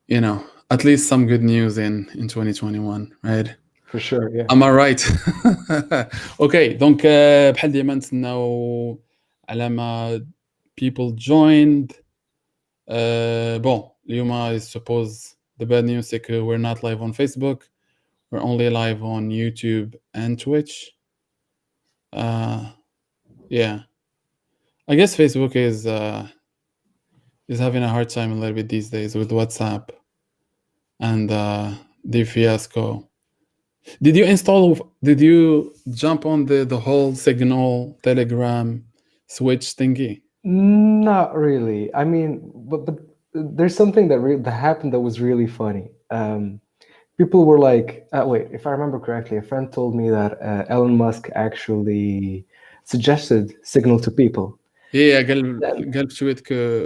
at least some good news in 2021, right? For sure, yeah. Am I right? اوكي دونك بحال ديما نتسناو على ما people joined. Bon, اليوم I suppose the bad news is que we're not live on Facebook. We're only live on YouTube and Twitch. Yeah. I guess Facebook is having a hard time a little bit these days with WhatsApp and the fiasco. Did you jump on the whole Signal Telegram switch thingy? Not really. I mean, but there's something that happened that was really funny. People were like, wait, if I remember correctly, a friend told me that Elon Musk actually suggested Signal to people. Yeah, قال بشوية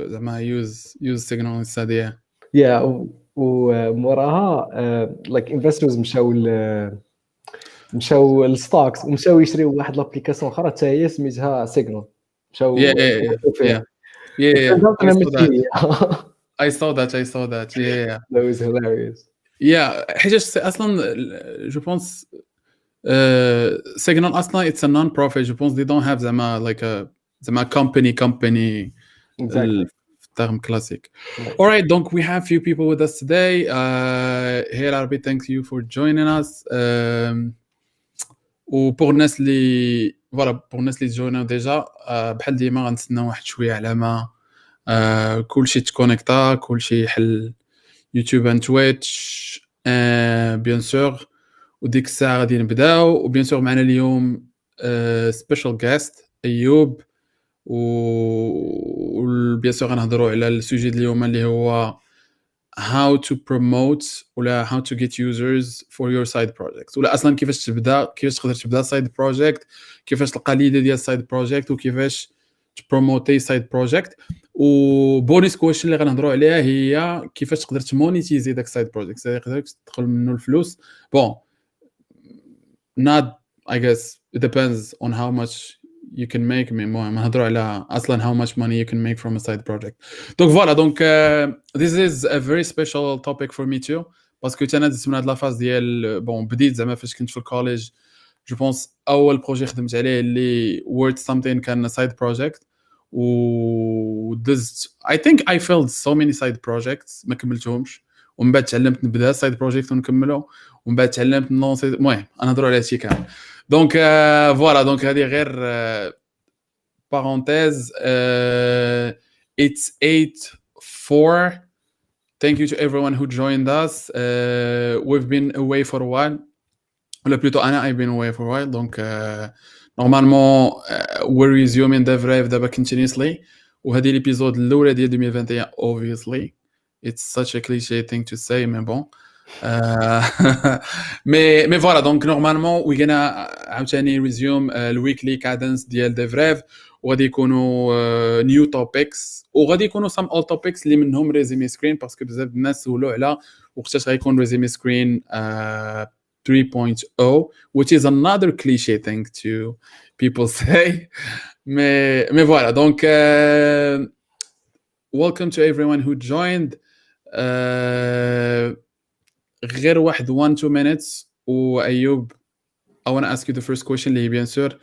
زعما use Signal instead. Yeah. Yeah, وموراها like investors مشاو للستوكس ومشاو يشريو واحد لابليكاسيون اخرى حتى هي سميتها سيجنال. مشاو Yeah. انا ماشي I saw that. Yeah. That was hilarious. Yeah, حاجة اصلا je pense Signal اصلا it's a non-profit. Je pense they don't have زعما like a زعما company Exactly. term classic. Right. All right, donc we have few people with us today. Hey Arabi, thank you for joining us. وبور الناس اللي بور الناس اللي تجونا ديجا بحال ديما غنتسناو واحد شويه على ما كلشي تكونيكتا، كلشي يحل يوتيوب اند تويتش بيان سور. وديك الساعه غادي نبداو. وبيان سور معنا اليوم سبيشال جاست ايوب، وبيان سور غنهضروا على السوجي ديال اليوم اللي هو how to promote ولا how to get users for your side projects، ولا اصلا كيفاش تقدر تبدا side project، كيفاش تلقى ليدي ديال side project، وكيفاش تبروموتي side project. وبونيس كويشن اللي غنهضروا عليها هي كيفاش تقدر تمونيتيزي داك side project، تقدر تدخل منه الفلوس. بون not I guess it depends on how much you can make. المهم نهضروا على اصلا how much money you can make from a side project. Donc voilà, donc this is a very special topic for me too باسكو انا دزت من هاد لافاز ديال بون بديت زعما فاش كنت في الكوليج. جو بونس اول بروجي خدمت عليه اللي worth something كان side project، و دزت I think I failed so many side projects ما كملتهمش، ومن بعد تعلمت نبدا side project ونكملو، ومن بعد تعلمت نونسي. المهم نهضروا على هادشي كامل. دونك فوالا، دونك هذه غير parenthèse. It's 8:04. Thank you to everyone who joined us. We've been away for a while. Or plutôt, I've been away for a while. Donc, normalement, we're resuming DevRev d'abord continuously. وهذه l'épisode الأولى ديال 2021 obviously. It's such a cliché thing to say, mais bon. mais voilà, donc normalement we're gonna عاوتاني resume the weekly cadence ديال DevRev، وغادي يكونوا new topics، وغادي يكونوا some old topics اللي منهم resume screen، باسكو بزاف الناس سولوا على وقتاش غيكون resume screen 3.0 which is another cliché thing to people say. mais voilà, donc welcome to everyone who joined. غير واحد 1-2 minutes. وأيوب, I want to ask you the first question اللي bien sûr,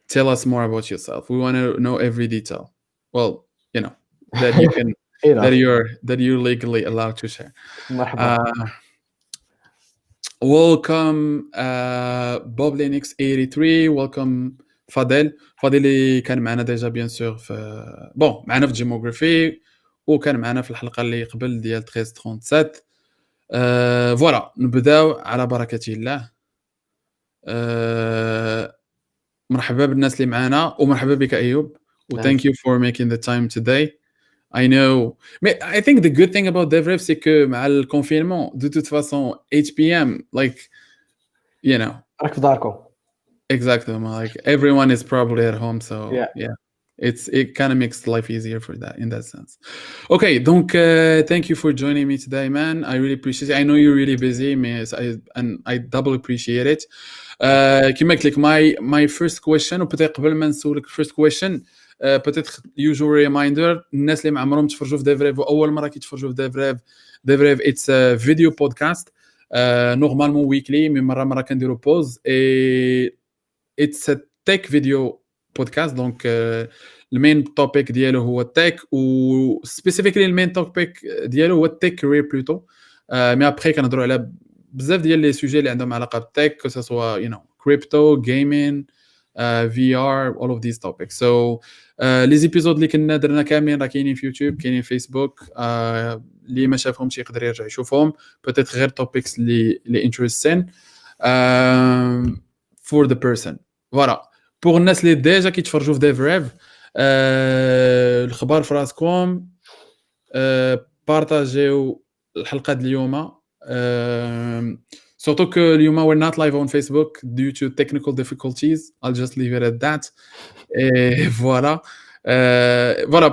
tell us more about yourself. We want to know every detail. Well, you know, that you can that you're legally allowed to share. Welcome Bob Linux 83. Welcome فادل اللي كان معنا ديجا bien sûr في بون معنا في جيموغرافي، وكان معنا في الحلقه اللي قبل ديال 1337. فوالا نبداو على بركة الله. مرحبا بالناس اللي معانا، ومرحبا بك أيوب. Thank you for making the time today. I know. I think the good thing about DevRev c'est que مع الكونفينمون de toute façon 8 p.m. like you know راك في داركم. Exactly. Like everyone is probably at home, so yeah. It kind of makes life easier for that in that sense. Okay, donc thank you for joining me today, man. I really appreciate it. I know you're really busy, and I double appreciate it. كما قلت لك my first question، وبدأ قبل ما نسولك first question بوتيتر يوجوال ريمايندر الناس اللي ما عمرهم تفرجوا في ديفريف واول مره كيتفرجوا في ديفريف اتس فيديو بودكاست نورمالمون ويكلي من مره كنديروا بوز اي اتس تك فيديو بودكاست دونك المين توبيك ديالو هو التك و سبيسيفيكلي المين توبيك ديالو هو التك كارير بلوتو مي ابري كنهضروا على بزاف ديال لي سوجي اللي عندهم علاقه بالتك كو سوا يو نو كريبتو جيمين VR all of these topics so لي زيبيزود اللي كنا درنا كاملين راه كاينين في يوتيوب كاينين في فيسبوك اللي ما شافهمش يقدر يرجع يشوفهم بوتيت غير توبكس اللي انتريستين for the person فوالا بوغ الناس اللي ديجا كيتفرجوا في ديفريف الخبار في راسكم بارطاجيو الحلقه ديال اليوم surtout que اليوم we're not live on Facebook due to technical difficulties I'll just leave it at that et voilà voilà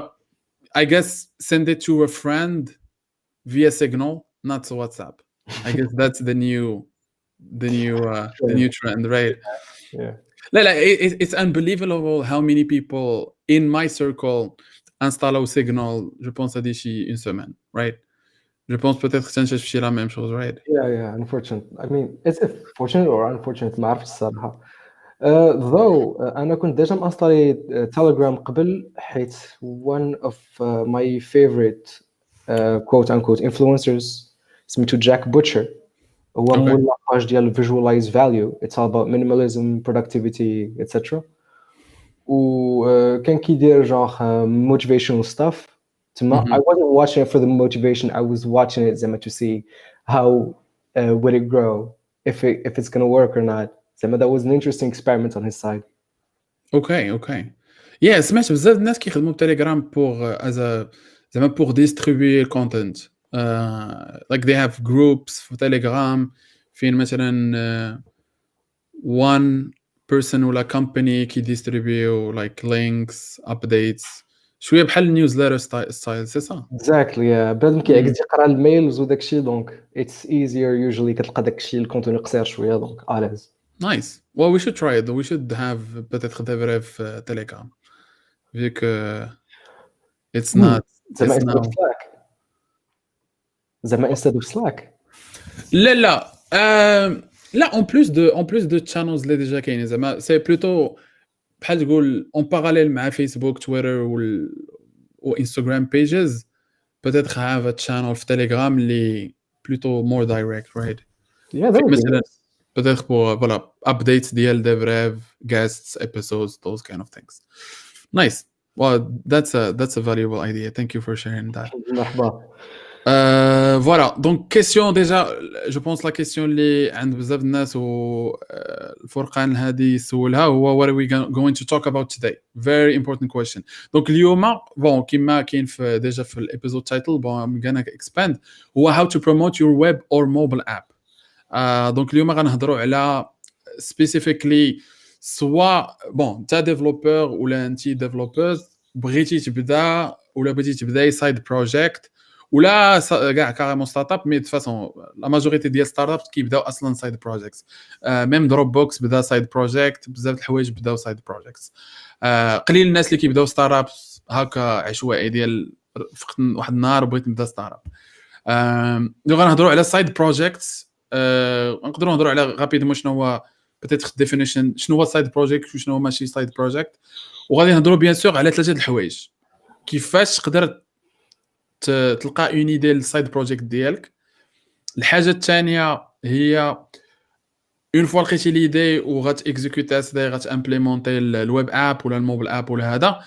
I guess send it to a friend via Signal not to WhatsApp I guess that's the new trend right Yeah. لا it's unbelievable how many people in my circle installent Signal je pense هذه شي une semaine right je pense peut-être que c'est la même chose right Yeah, unfortunate. I mean, it's fortunate or unfortunate ما عرفتش الصراحة. Though أنا كنت ديجا مانستالي تيليجرام قبل حيت one of my favorite quote unquote influencers سميتو Jack Butcher هو مول لاباج ديال visualize value. It's all about minimalism, productivity, etc. وكان كيدير genre motivational stuff. I wasn't watching it for the motivation. I was watching it زعما to see how would it grow, if it's gonna work or not. زعما that was an interesting experiment on his side. Okay. Yeah, سمعت بزاف الناس كيخدموا بتليجرام بوغ as a زعما بوغ distribuer content. Like they have groups في تليجرام فين مثلا one person ولا company كي distribute like links, updates شويه بحال النيوزليتر ستايل سي صح Exactly. بنادم كيعكس يقرا الميلز وداكشي دونك it's easier usually كتلقى داكشي الكونتوني قصير شويه دونك اليز. Nice. Well, we should try it. We should have peut-être des brefs Telegram. Vu que it's not. زعما instead of Slack. زعما instead of Slack. لا. لا, en plus de channels اللي déjà كاينين زعما c'est plutôt بحال تقول en parallèle مع Facebook, Twitter ou Instagram pages. Peut-être have a channel في Telegram اللي plutôt more direct, right? Yeah, that would be nice. Peut-être pour voilà updates ديال dev guests episodes those kind of things. Nice. Well, that's a valuable idea. Thank you for sharing that. مرحبا. Voilà. Donc question déjà je pense la question اللي عند بزاف الناس والفرقان هذه سولها هو what are we going to talk about today? Very important question. Donc اليوم bon كما كاين في déjà في الابيزود تايتل bon I'm gonna expand هو how to promote your web or mobile app. دونك اليوم غنهضروا على specifically سواء bon انت ديفلوبر ولا انت ديفلوبرز بغيتي تبدا ولا بغيتي تبداي سايد بروجيكت ولا كاع كاريمون ستارت اب مي دو فاسون لا ماجوريتي ديال ستارت اب كيبداو اصلا سايد بروجيكتس ميم دروب بوكس بدا سايد بروجيكت بزاف د الحوايج بداو سايد بروجيكتس قليل الناس اللي كيبداو ستارت اب هكا عشوائي ديال فقط واحد النهار بغيت نبدا ستارت اب غنهضروا على سايد بروجيكتس نقدروا نهضروا على غابيدمون شنو هو بيتيتر ديفينيشن شنو هو سايد بروجيكت وشنو هو ماشي سايد بروجيكت وغادي نهضروا بيان سور على ثلاثه د الحوايج كيفاش تقدر تلقى اون ايدي للسايد بروجيكت ديالك. الحاجه الثانيه هي اون فوا لقيتي ليدي وغات اكزيكوتي اسدي غات امبليمونتي الويب اب ولا الموبل اب ولا هذا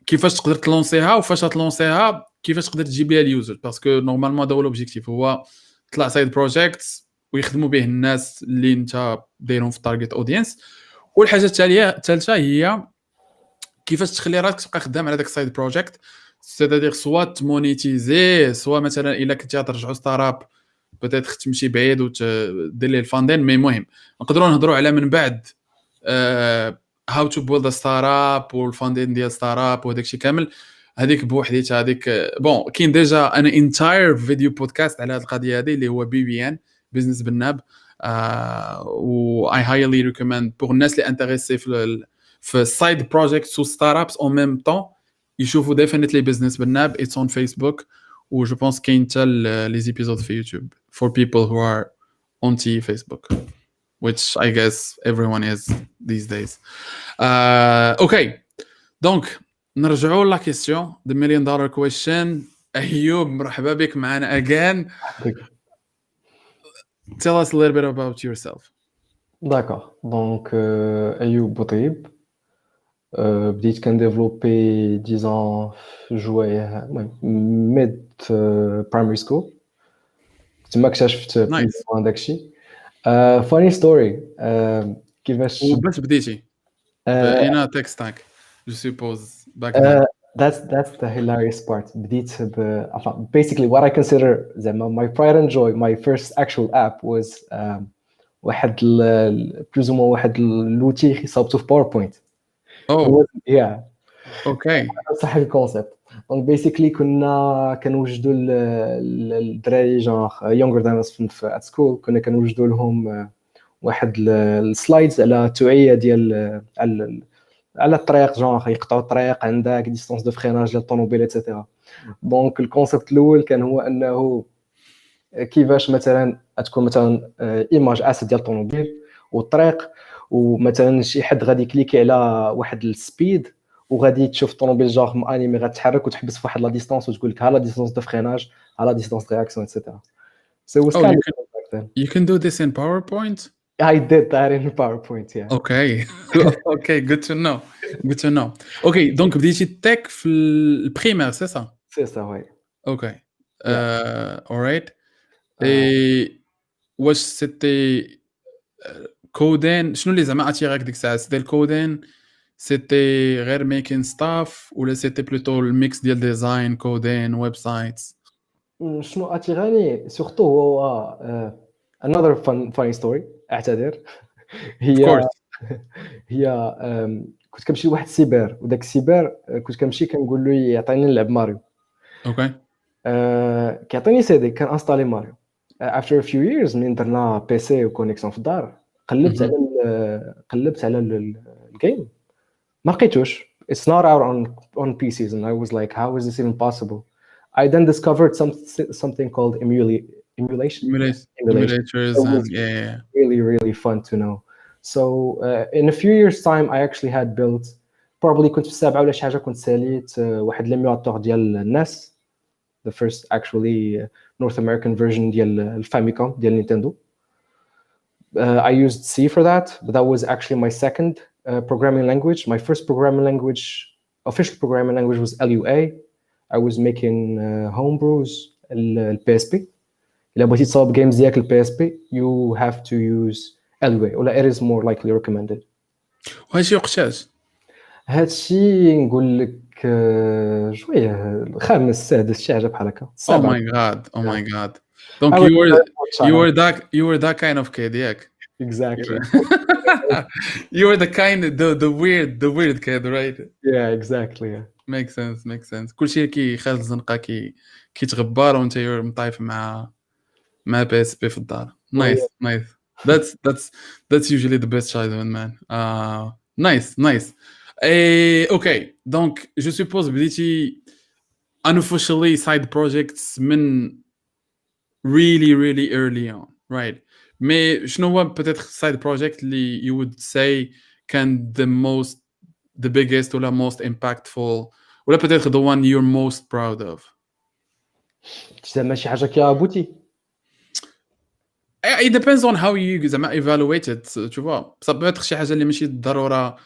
كيفاش تقدر تلونسيها وفاش تلونسيها كيفاش تقدر تجيب ليها اليوزر باسكو نورمالمون هذا هو لوبجيكتيف هو طلع سايد بروجيكت ويخدموا به الناس اللي انت دايرهم في التارجت اودينس. والحاجه الثالثه هي كيفاش تخلي راسك تبقى خدام على داك السايد بروجيكت سيتادير سوا تمونيتيزي سوا مثلا الا كنتي ترجعوا ستارت اب بيتيتر تمشي بعيد ودير ليه الفاندين مي المهم نقدروا نهضروا على من بعد هاو تو بيلد ستارت اب والفاندين ديال ستارت اب وداك الشيء كامل هذيك بوحديتها هذيك بون كاين ديجا انا انتاير فيديو بودكاست على هذه القضيه هذه اللي هو BBN بزنس بالناب و اي هايلي ريكومند بور الناس اللي انتريسي في في side projects و startups en même temps يشوفوا definitely business بالناب. It's on Facebook و je pense كاين حتى les épisodes في YouTube for people who are anti Facebook, which I guess everyone is these days. Okay, donc نرجعوا لا question, the million dollar question. أيوب مرحبا بك معنا again. Tell us a little bit about yourself. D'accord. Donc, Ayyoub Boutaieb. بديت كنديفلوبي ديزون جوايه ميد برايمري سكول. تما اكتشفت Nice. هذاك الشيء. فاني ستوري كيفاش وباش بديتي بإنا tech stack je suppose back then. that's the hilarious part. بديت basically what I consider زعما my pride and joy, my first actual app was واحد بلوز او واحد لوتي صاوبته في باوربوينت. Oh, yeah okay. صح الكونسيبت. دونك بيسيكلي كنا كنوجدوا الدراري جونغ يونغر ذان اس في ات سكول، كنا كنوجدوا لهم واحد السلايدز على توعيه ديال على الطريق، جونغ يقطعوا الطريق، عندك ديستونس دو فريناج ديال الطوموبيل ايتترا. دونك الكونسيبت الاول كان هو انه كيفاش مثلا تكون مثلا ايماج اسيد ديال الطوموبيل والطريق، ومثلا شي حد غادي يكليكي على واحد السبيد وغادي تشوف الطوموبيل جوغ انيمي غتحرك وتحبس في واحد لا ديستونس وتقول لك ها لا ديستونس دو فريناج، ها لا ديستونس دو رياكسيون ايتترا. So it was kind of you can do this in PowerPoint? I did that in PowerPoint, yeah. Okay. Okay, good to know. Good to know. Okay, donc بديتي تك في البريمير سي سا؟ سي سا وي. Okay. Alright. Et واش سيتي كودين؟ شنو اللي زعما اتيراك ديك الساعه؟ سيتي الكودين، سيتي غير ميكين ستاف، ولا سيتي بلوتو الميكس ديال ديزاين كودين ويب سايتس؟ شنو اتيراني سورتو هو another funny story. اعتذر. هي كنت كنمشي لواحد السيبر، وداك السيبر كنت كنمشي كنقول له يعطيني نلعب ماريو. اوكي. كيعطيني سيدي كان انستالي ماريو. after a few years من درنا بيسي وكونيكسيون في الدار، قلبت على الجيم ما لقيتوش. It's not out on PCs and I was like, how is this even possible? I then discovered something called emulators, and yeah, really fun to know. So in a few years time I actually had built, probably كنت في السابعة ولا شي حاجة، كنت ساليت واحد ليميولاتور ديال الناس، the first actually North American version ديال الفاميكوم ديال نينتندو. I used C for that, but that was actually my second programming language. My first programming language, official programming language, was LUA. I was making homebrews PSP. إلا بغيتي تصاوب games ديالك PSP, you have to use LUA, ولا it is more likely recommended. وهادشي وقتاش؟ هادشي نقول لك شويه الخامس السادس شي حاجه بحال هكا. Oh my god. Donc you were that kind of kid, yeah. Exactly. You were the weird kid, right? Yeah, exactly. Yeah. Makes sense. كلشي كيخالط الزنقه كيتغبر وانت مطايف مع بي اس بي في الدار. Nice. That's usually the best childhood, man. Nice. Okay, donc je suppose بديتي unofficially side projects من really early on, right? Mais شنو هو peut-être side project اللي you would say كان the biggest ولا most impactful ولا peut-être the one you're most proud of? زعما شي حاجه كيابوتي. It depends on how you زعما evaluate it, tu vois. ça peut être شي حاجه اللي ماشي ضروره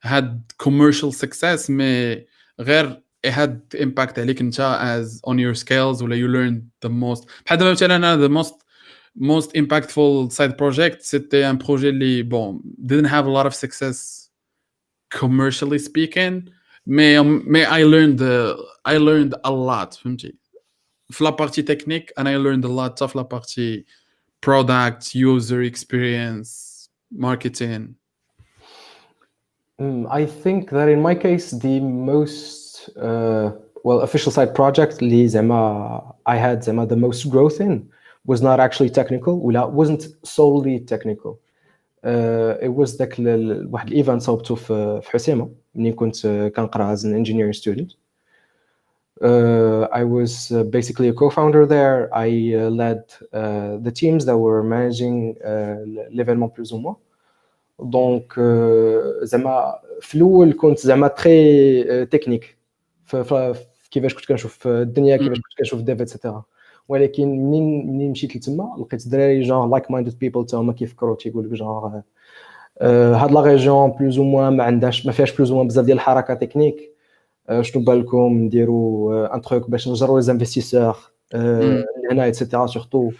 had commercial success mais غير it had impact عليك انت as on your skills ولا you learned the most. بحال دابا مثلا انا the most impactful side project c'était un projet اللي bon didn't have a lot of success commercially speaking mais I learned a lot فهمتي في la partie technique and I learned a lot في la partie product, user experience, marketing. I think that in my case the most official side project اللي زعما I had زعما the most growth in was not actually technical, ولا wasn't solely technical. it was داك واحد الايفنت صوبته في حسيمه ملي كنت كنقرا as an engineering student. I was basically a co-founder there. I led the teams that were managing l'événement plus ou moins. Donc زعما في الاول كنت زعما تري تكنيك كيفاش كنت كنشوف الدنيا كيفاش كنت كنشوف ديف اتسيتيرا. ولكن منين مشيت لتما لقيت دراري جون لايك مايندد بيبل تا هما كيفكروا تيقول لك جون هاد لا ريجيون بلوز او موان ما فيهاش بلوز او موان بزاف ديال الحركه تكنيك. شنو بالكم نديروا ان تروك باش نجروا لي انفستيسور هنا اتسيتيرا. سورتو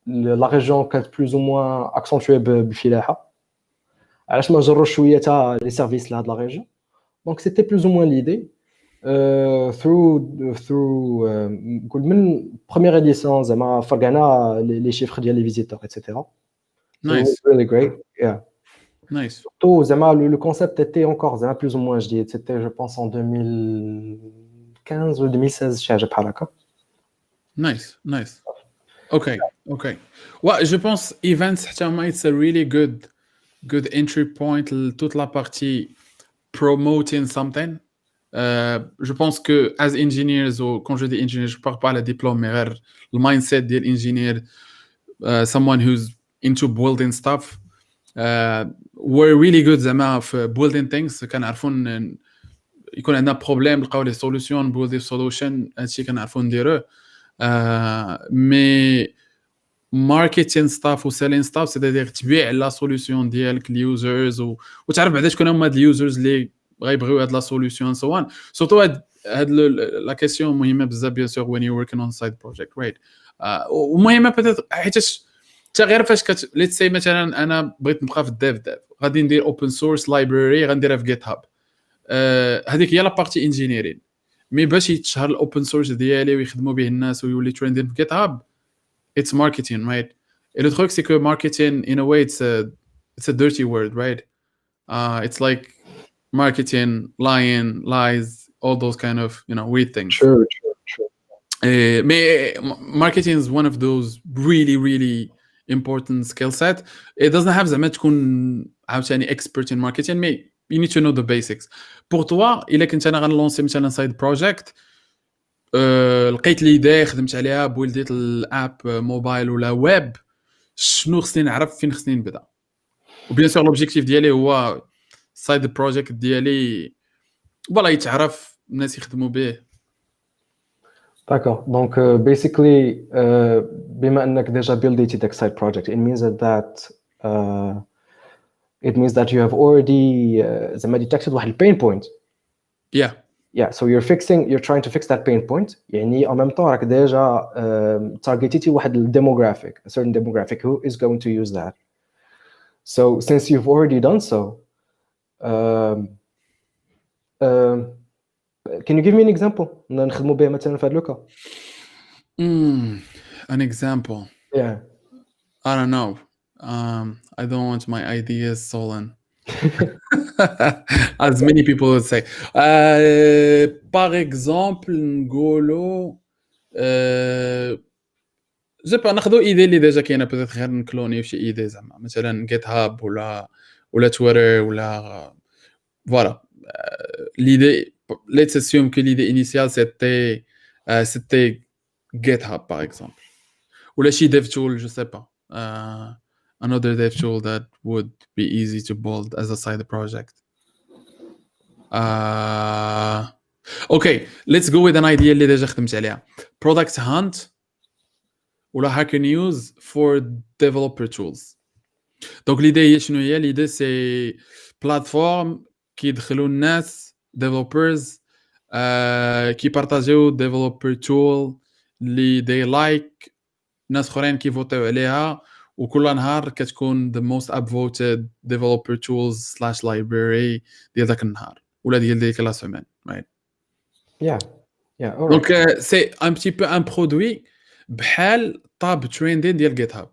لا ريجيون كانت بلوز او موان اكسنتوي بالفلاحه. علاش ما نجروش شويه تا لي سيرفيس لهاد لا ريجيون. دونك سيتي بلوز او موان ليدي through نقول من première édition زعما فرقنا لي شيفر ديال لي فيزيتور اتسيتيرا. Nice. Really great. Yeah. Nice. Surtout زعما le concept était encore زعما plus ou moins جديد. C'était je pense en 2015 ou 2016 شي حاجه بحال هكا. Nice. Nice. Okay. Okay. Ouais, je pense events حتى هما it's a really good entry point toute la partie promoting something. Je pense que as engineers ou quand je dis engineer je parle pas le diplôme mais le mindset ديال engineer, someone who's into building stuff, we're really good زعما في building things. كنعرفوا يكون عندنا problem نلقاو ليه solution build a solution هادشي كنعرفوا نديروه. مي marketing stuff و selling stuff c'est-à-dire تبيع لا solution ديالك لليوزرز وتعرف بعدا شكون هما هاد اليوزرز اللي غيبغيو هاد لا solution so on. سورتو هاد لا كيسيون مهمه بزاف بيان سور when you're working on side project, right. ومهمه بيتيت حيتاش حتى غير فاش let's say مثلا انا بغيت نبقى في الديف غادي ندير open source library غنديرها في جيت هاب. هذيك هي لا بارتي انجينيرين. مي باش يتشهر الاوبن سورس ديالي ويخدموا به الناس ويولي تريندين في جيت هاب it's marketing, right. Et le truc c'est que marketing in a way it's a dirty word, right. It's like marketing, lying, lies, all those kind of weird things. Sure. Marketing is one of those really important skill set. It doesn't have زعما تكون عاوتاني expert in marketing, but you need to know the basics. Pour toi, إلا كنت أنا غنلونسي مثلا side project, لقيت لي ايديا خدمت عليها بولديت الاب موبايل ولا ويب, شنو خصني نعرف فين خصني نبدا؟ وبيان سور لوبجيكتيف ديالي هو سايد بروجيكت ديالي فوالا يتعرف الناس يخدموا به. D'accord. Donc basically بما انك ديجا بيلديتي داك side project, it means that you have already زعما detected واحد pain point. Yeah, so you're trying to fix that pain point. يعني en même temps راك ديجا targeted واحد demographic, a certain demographic who is going to use that. So since you've already done so, can you give me an example نخدموا به مثلا في هذا لوكا؟ An example. Yeah. I don't know. I don't want my ideas stolen. As many people would say. Par exemple, نقولوا جيبا ناخذوا ايدي اللي ديجا كاينه بيتيت غير نكلوني في شي ايدي زعما مثلا جيت هاب ولا تويتر ولا فوالا. l'idée let's assume que l'idée initiale c'était GitHub par exemple ou la dev tool, je sais pas, another dev tool that would be easy to build as a side project. Okay, let's go with an idea اللي ديجا خدمت عليها, product hunt ولا hacker news for developer tools. donc l'idée هي شنو هي؟ l'idée c'est plateforme كيدخلوا الناس developers كيبارطاجيو developer tool اللي they like, ناس اخرين كيفوتيو عليها وكل نهار كتكون the most upvoted developer tools / library ديال داك النهار ولا ديال ديك لا سيمين, right. Yeah, alright. donc c'est un petit peu un produit بحال طاب تريندين ديال جيت هاب.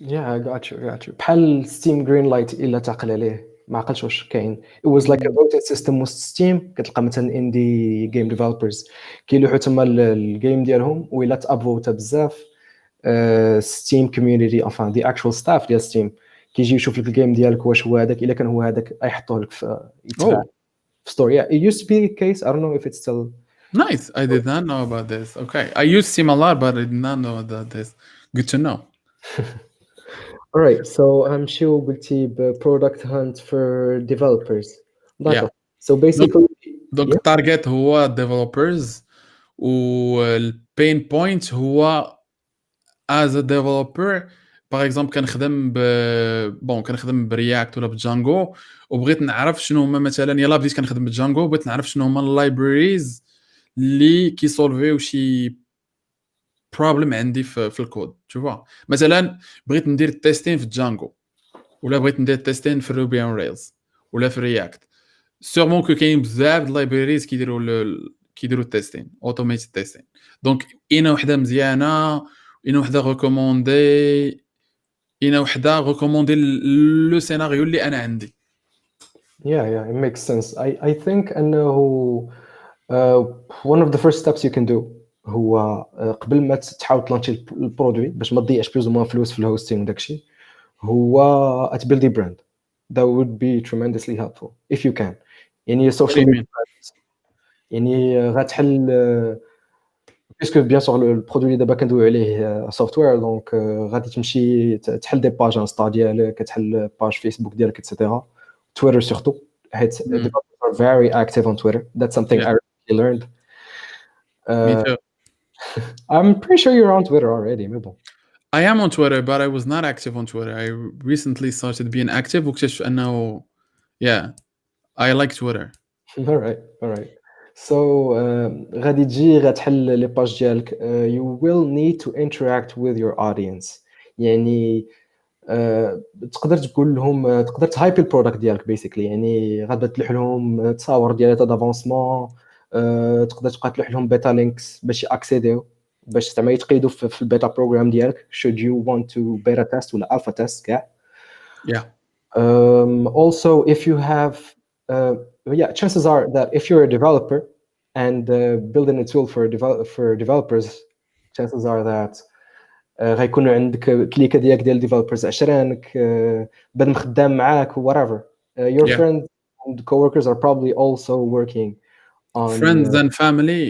Yeah, I got you. بحال ستيم جرين لايت الا تعقل عليه ما عقلتش واش كاين. It was like a voted system وسط ستيم. كتلقى مثلا indie game developers كيلوحوا تما الجيم ديالهم وإلا تابفوتا بزاف ستيم community, enfin the actual staff ديال ستيم كيجي يشوف لك الجيم ديالك واش هو هذاك، الا كان هو هذاك يحطوه لك في يتباع Oh, في ستور. Yeah, it used to be the case. I don't know if it's still. nice. I did not know about this. Okay. I use Steam a lot, but I did not know about this. Good to know. All right, so I'm sure Boutaieb product hunt for developers. Yeah. D'accord. So basically, Donc yeah, التارجت هو developers والبين بوينت هو as a developer. باغ اكزومبل كنخدم برياكت ولا بجانجو، وبغيت نعرف شنو هما مثلا، يلا بديت كنخدم بجانجو، بغيت نعرف شنو هما اللايبريز اللي كيسولفيو شي بروبليم عندي في الكود. شوفوا مثلا بغيت ندير التيستين في جانجو، ولا بغيت ندير التيستين في روبي اون ريلز ولا في رياكت. سيغمون كو كاين بزاف د اللايبريز كيديروا التيستين، اوتوميتد تيستين. دونك اينا وحده مزيانه، اينا وحده ريكوموندي، اينا وحده ريكوموندي لو سيناريو اللي انا عندي. yeah, it makes sense. I think انه one of the first steps you can do هو قبل ما تحاول تلانشي البرودوي باش ما تضيعش بلوز موان فلوس في الهوستينغ وداكشي، هو تبيلدي براند. That would be tremendously helpful if you can. يعني What do social you media mean? يعني غتحل بيسكو بيان سور البرودوي اللي دابا كندويو عليه سوفتوير، دونك غادي تمشي تحل دي باج انستا ديالك، كتحل باج فيسبوك ديالك اتسيتيرا، تويتر سورتو، حيت developers are very active on Twitter. That's something Yeah, I really learned. me too. I'm pretty sure you're on Twitter already, mais bon. I am on Twitter, but I was not active on Twitter. I recently started being active واكتشفت انه yeah, I like Twitter. all right. So غادي تجي غتحل لي باج ديالك. You will need to interact with your audience. يعني تقدر تقول لهم، تقدر تهايب البرودكت ديالك بيسيكلي. يعني غادا تلوح لهم تصاور ديال تا دافونسمون، تقدر تبقى تلوح لهم بيتا لينكس باش ياكسيديو، باش زعما يتقيدوا في البيتا بروجرام ديالك should you want to beta test ولا alpha test كاع. Yeah. Also, if you have, chances are that if you're a developer and building a tool for developers, chances are that غيكونوا عندك كليكه ديال developers عشرانك بنادم خدام معاك whatever. Your Yeah. friends and coworkers are probably also working on Friends and family,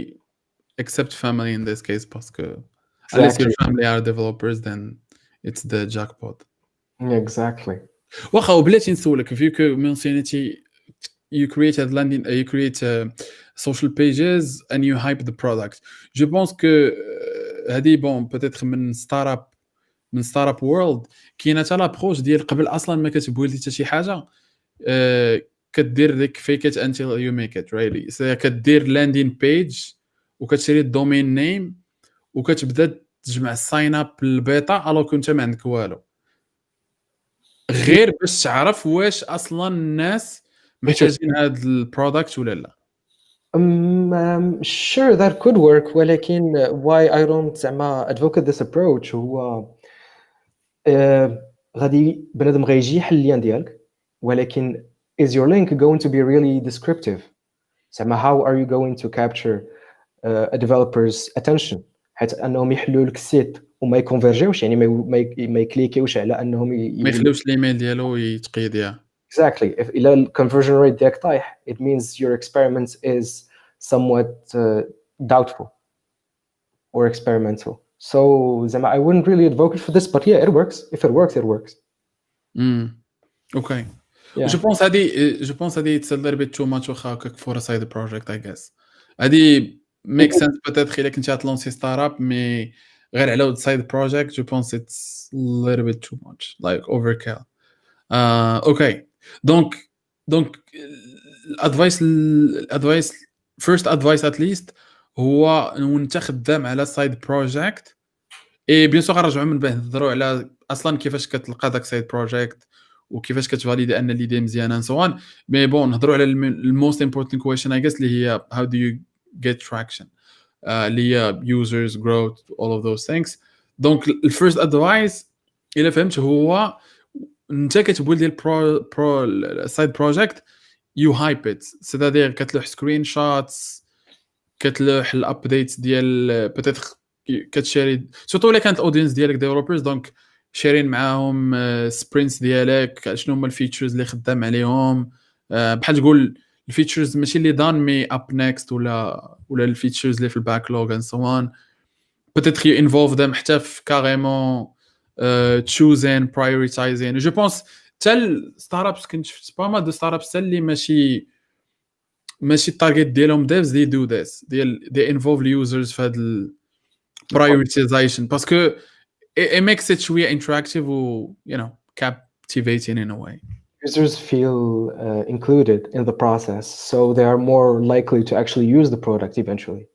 except family in this case, because unless your exactly. family are developers, then it's the jackpot. Exactly. واخا وبلاتي نسولك، vu que mentionity you create a landing, you create social pages and you hype the product. Je pense que هذه bon peut-être من ستارت اب وورلد كاينه حتى لابروش ديال قبل اصلا ما كتبويلدي حتى شي حاجه، كدير ديك فيك ات until you make it really. كدير لاندين بيج وكتشري الدومين نيم وكتبدا تجمع الساين اب البيتا الو كنت ما عندك والو، غير باش تعرف واش اصلا الناس محتاجين هذا البرودكت ولا لا. Sure that could work، ولكن why I don't زعما advocate this approach هو غادي بنادم غيجي يحل اللين ديالك، ولكن is your link going to be really descriptive؟ زعما how are you going to capture a developer's attention حيت انهم يحلوا لك السيت وما يكونفيرجيوش، يعني ما يكليكيوش على انهم ما يخليوش الايميل ديالو يتقيد. يا exactly. if الى الكونفرجن ريت ديالك طايح it means your experiment is somewhat doubtful or experimental. So زعما I wouldn't really advocate for this, but yeah, it works. If it works, it works. اوكي. Yeah. جو بونس هادي it's a little bit too much واخا هكاك for a side project I guess. هادي make sense peut-être الا كنتي غتلونسي ستارت اب مي غير على ود side project. جو بونس it's a little bit too much like overkill. اوكي. دونك الادفايس first advice at least هو وانت خدام على side project اي بيان سور غنرجعوا من بعد نهضروا على اصلا كيفاش كتلقى داك سايد بروجيكت وكيفاش كتفاليدي ان ليدي مزيانه سواء. مي بون نهضروا على الموست امبورتانت كويشن اي جيس اللي هي how do you get traction اللي هي users growth all of those things. دونك الفيرست ادفايس الا فهمت هو انت كتبول ديال برو سايد بروجيكت يو هايب ات، سيتادير كتلوح سكرين شوتس، كتلوح الابديتس ديال بيتيتر كتشاري سورتو الا كانت الاودينس ديالك ديفلوبرز. دونك شيرين معاهم سبرينتس ديالك، شنو هما الفيتشرز اللي خدام عليهم، بحال تقول الفيتشرز ماشي اللي دان مي اب نيكست ولا الفيتشرز اللي في الباكلوغ اند سو اون. peut-être you involve them حتى في carrément choosing prioritizing. جو بونس حتى الستارت ابس كنت شفت با ما دو ستارت ابس اللي ماشي التارجت ديالهم devs they do this they involve users في هذا prioritization باسكو it makes it شويه interactive و you know captivating in a way. Users feel included in the process, so they are more likely to actually use the product eventually.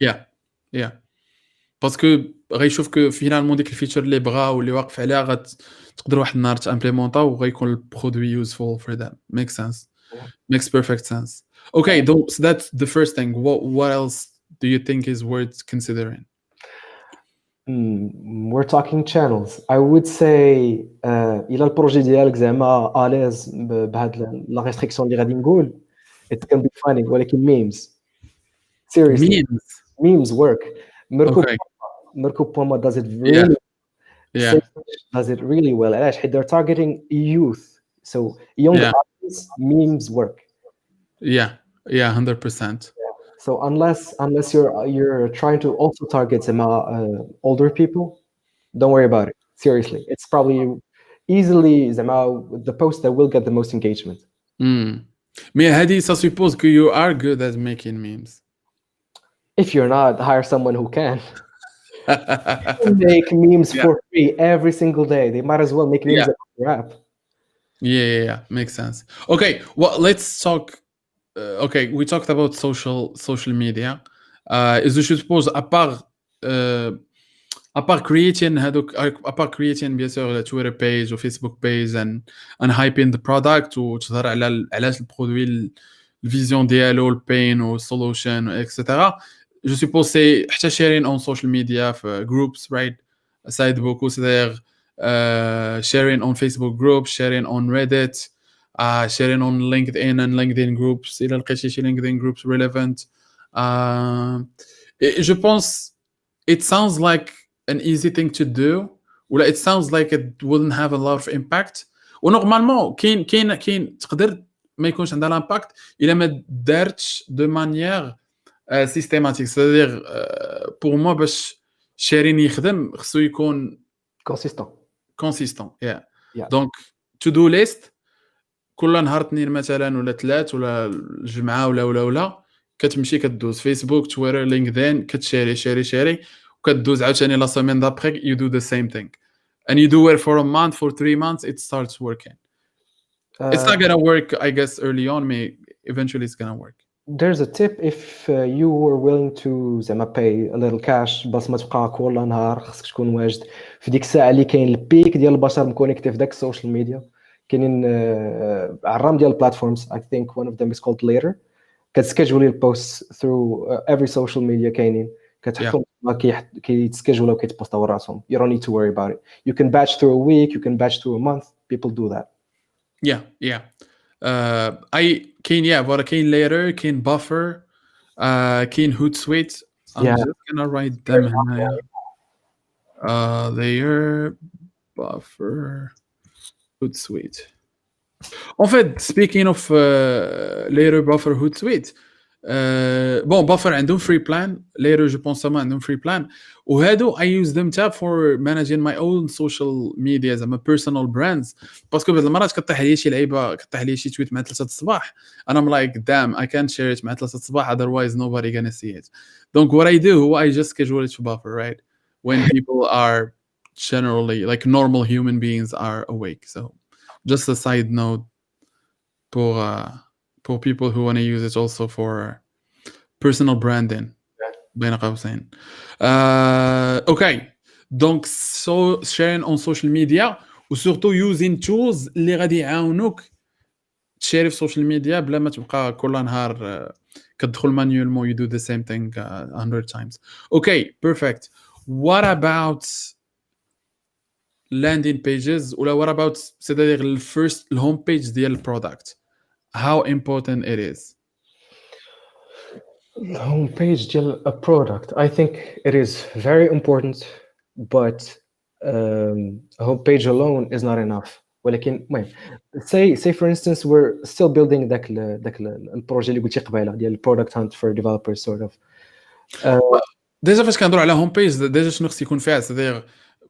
yeah باسكو غيشوف كو فينالمون ديك الفيتشر اللي بغا واللي واقف عليها غتقدر واحد النهار تامبليمونطا وغيكون البرودوي يوزفول for them. Makes sense. Makes perfect sense. Okay, so that's the first thing. What else do you think is worth considering? We're talking channels. I would say إلا البروجي ديالك زعما أليز بهاد لا ريستريكسيون اللي غادي نقول it can be funny ولكن memes. Seriously. Memes work. Mirko Poma does it really does it really well. علاش حيت they're targeting youth. So young audience, memes work. Yeah 100%. So unless you're trying to also target some older people, don't worry about it. Seriously, it's probably easily the post that will get the most engagement. Mais هذه ça suppose que you are good at making memes. If you're not, hire someone who can. Make memes for free every single day. They might as well make memes at your app. Yeah makes sense. Okay, well let's talk. Okay, we talked about social media. Is je suppose à part creating bien sûr la Twitter page ou Facebook page and hyping the product وتظهر على علاش البرودوي الفيزيون ديالو البين و solution etc. Je suppose c'est حتى sharing on social media في groups, right? Ça aide beaucoup, c'est-à-dire sharing on Facebook groups, sharing on Reddit, sharing on LinkedIn and LinkedIn groups. إلا لقيتي شي LinkedIn groups relevant. Je pense it sounds like an easy thing to do ولا it sounds like it wouldn't have a lot of impact. ونورمالمون كاين تقدر ما يكونش عندها لامباكت الا ما دارتش دو مانيير سيستيماتيك. c'est-à-dire pour moi باش شيرين يخدم خصو يكون consistent. donc to do list كل نهار اثنين مثلا ولا ثلاث ولا الجمعه ولا كتمشي كدوز فيسبوك تويتر لينكدين كتشاري وكدوز عاوتاني لا سيمين دابري you do the same thing and you do it for a month for 3 months it starts working. It's not gonna work I guess early on but eventually it's gonna work. There's a tip if you were willing to زعما pay a little cash بس ما تبقى كل نهار خصك تكون واجد في ديك الساعه اللي كاين البيك ديال البشر مكونيكتي في داك السوشيال ميديا. كاينين عرام ديال البلاتفورمز. I think one of them is called Later. كتسكيجولي البوست through every social media كاينين كتحطهم كيتسكيجولوا وكيتبوستاو راسهم. You don't need to worry about it. You can batch through a week, you can batch through a month. People do that. Yeah كاين فوالا كاين Later كاين Buffer كاين Hootsuite. I'm just gonna write them هنايا. Later, Buffer, Hootsuite. En fait, speaking of Later, Buffer, Hootsuite, bon, Buffer عندهم free plan. Later, je pense ما عندهم free plan. وهادو I use them tab for managing my own social media as my personal brands. باسكو بعض المرات كطيح لي شي لعيبه كطيح لي شي تويت مع 3 الصباح and I'm like damn I can't share it مع 3 الصباح otherwise nobody gonna see it. Donc what I do هو I just schedule it to Buffer, right? When people are generally like normal human beings are awake. So just a side note for people who want to use it also for personal branding. بين قوسين. Okay. Donc so sharing on social media و surtout using tools اللي غادي يعاونوك تشاري في السوشيال ميديا بلا ما تبقى كل نهار كتدخل manuellement you do the same thing 100 times. Okay, perfect. What about landing pages ولا what about c'est-à-dire the first home page ديال البرودكت? How important it is? Home page ديال a product. I think it is very important, but home page alone is not enough. ولكن المهم say for instance we're still building داك البروجي اللي قلتي قبيله ديال product hunt for developers sort of. ديجا فاش كنهضروا على هوم بيج ديجا شنو خص يكون فيها سيدير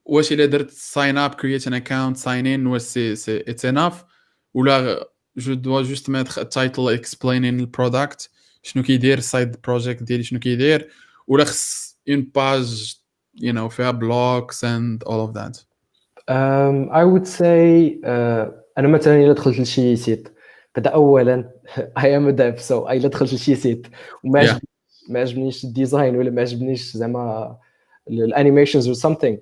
واش الا درت ساين اب كرييت ان اكونت ساين ان واش سي اتس اناف ولا جو دوا جوست ميتر تايتل اكسبلينين البرودكت شنو كيدير السايد بروجيكت ديالي شنو كيدير ولا خص اون باج فيها بلوكس اند اول اوف ذات. I would say انا مثلا الا دخلت لشي سيت بدا اولا I am a dev so الا دخلت لشي سيت وما Yeah. عجبنيش ما عجبنيش الديزاين ولا ما عجبنيش زعما الانيميشنز or something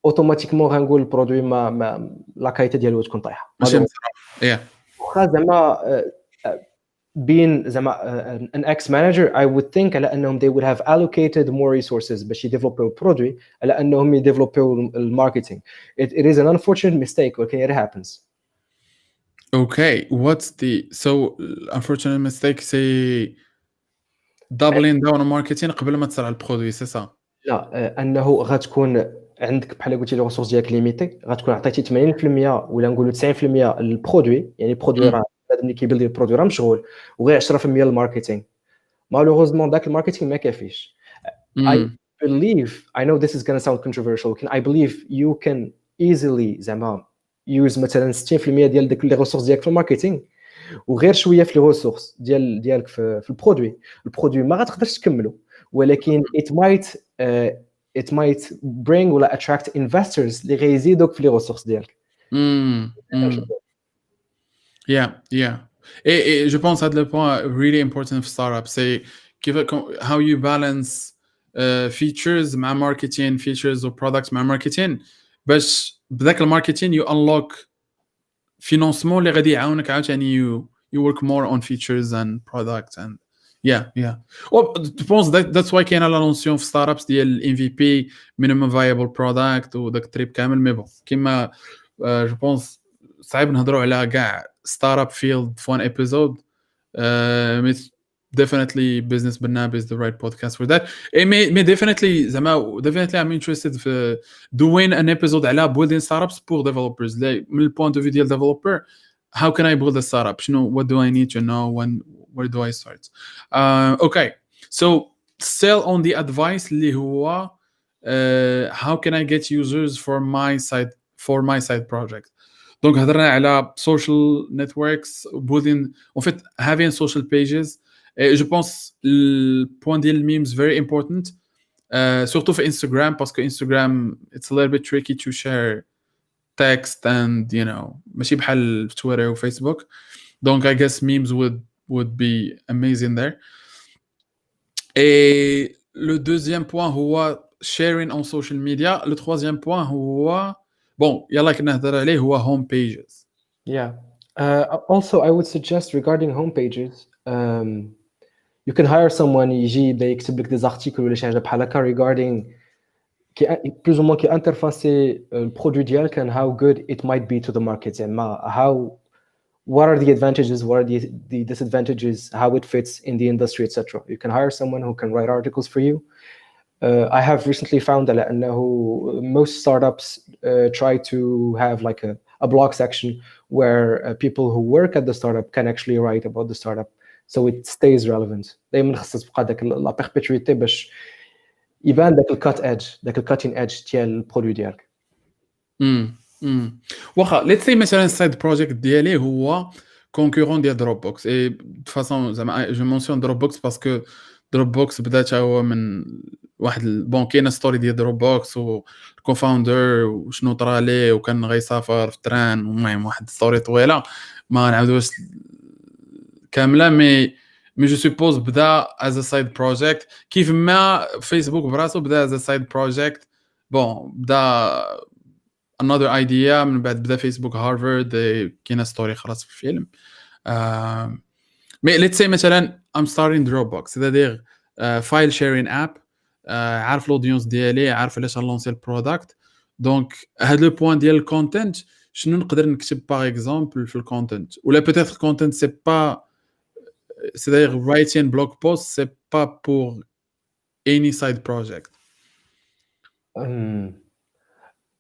اوتوماتيكمون غنقول البرودوي ما لا كايتي ديالو تكون طايحه ماشي مزيان. واخا زعما being زعما an ex manager I would think على انهم they would have allocated more resources باش يديفلوبيو البرودوي على انهم يديفلوبيو الماركتينغ. It is an unfortunate mistake ولكن it happens. Okay, what's the unfortunate mistake say doubling down on marketing قبل ما تصل على البرودوي سي سا. لا انه غتكون عندك بحال قلتي لي ريسورس ديالك ليميتي غتكون عطيتي 80% ولا نقولوا 90% للبرودوي يعني البرودوي راه هذا اللي كيبيلدي البرودوي راه مشغول وغير 10% للماركتينغ مالوغوزمون داك الماركتينغ ما كافيش. I believe I know this is going to sound controversial I believe you can easily زعما use مثلا 60% ديال داك لي ريسورس ديالك في الماركتينغ وغير شويه في لي ريسورس ديالك في البرودوي ما غتقدرش تكملو ولكن it might bring ولا attract investors اللي غيزيدوك في لي ريسورس ديالك. Yeah. Et je pense à le point really important for startup c'est how you balance features مع marketing features or products مع marketing باش بذاك الماركتين you unlock financement اللي غادي يعاونك عاوتاني you work more on features and products and yeah well je pense that's why كاينه لا نونسيون في ستارت ديال MVP minimum viable product وداك التريب كامل مي بون كيما جو بونس صعيب نهضروا على كاع ستارت فيلد في one episode definitely business Barnab is the right podcast for that. It may definitely definitely I'm interested في doing an episode على building startups pour developers من point of view ديال developer how can I build a startup what do I need to know where do I start. Okay so still on the advice اللي هو how can I get users for my side project. Donc هضرنا على social networks building en fait having social pages. Et je pense le point ديال memes very important surtout في Instagram parce que Instagram it's a little bit tricky to share text and ماشي بحال في Twitter و Facebook donc I guess memes would be amazing there. Et le deuxième point هو sharing on social media. Le troisième point هو bon يلا كنا نهضر عليه هو home pages. Yeah. Also I would suggest regarding home pages you can hire someone يجي يبدا يكتب لك des articles ولا شي حاجه بحال هكا regarding plus ou moins كي interfacer البرودوي ديالك and how good it might be to the market and what are the advantages what are the disadvantages how it fits in the industry etc. You can hire someone who can write articles for you. I have recently found that most startups try to have like a blog section where people who work at the startup can actually write about the startup so it stays relevant. دائما خصك تبقى داك لا بيربيتويتي باش يبان داك الكاتين ايدج ديال البرودوي ديالك. واخا let's say مثلا السايد بروجيكت ديالي هو كونكورون ديال دروب بوكس اي دو فاصون زعما جو مونسيون دروب بوكس باسكو دروب بوكس بدات هو من واحد بون كاينه ستوري ديال دروب بوكس وكوفاوندر وشنو طرا ليه وكان غيسافر في التران المهم واحد ستوري طويله ما نعاودوش كامله مي جو سوبوز بدا از ا سايد بروجيكت كيف ما فيسبوك براسو بدا از ا سايد بروجيكت بون بدا another idea من بعد بدا فيسبوك هارفارد كاينه ستوري خلاص في الفيلم مي let's say مثلا I'm starting Dropbox c'est-à-dire file sharing app عارف الاودينس ديالي عارف علاش غنلونسي البرودكت دونك هاد لو بوين ديال الكونتنت شنو نقدر نكتب باغ اكزومبل في الكونتنت ولا بيتيتر الكونتنت سي با c'est-à-dire writing blog post c'est pas pour any side project.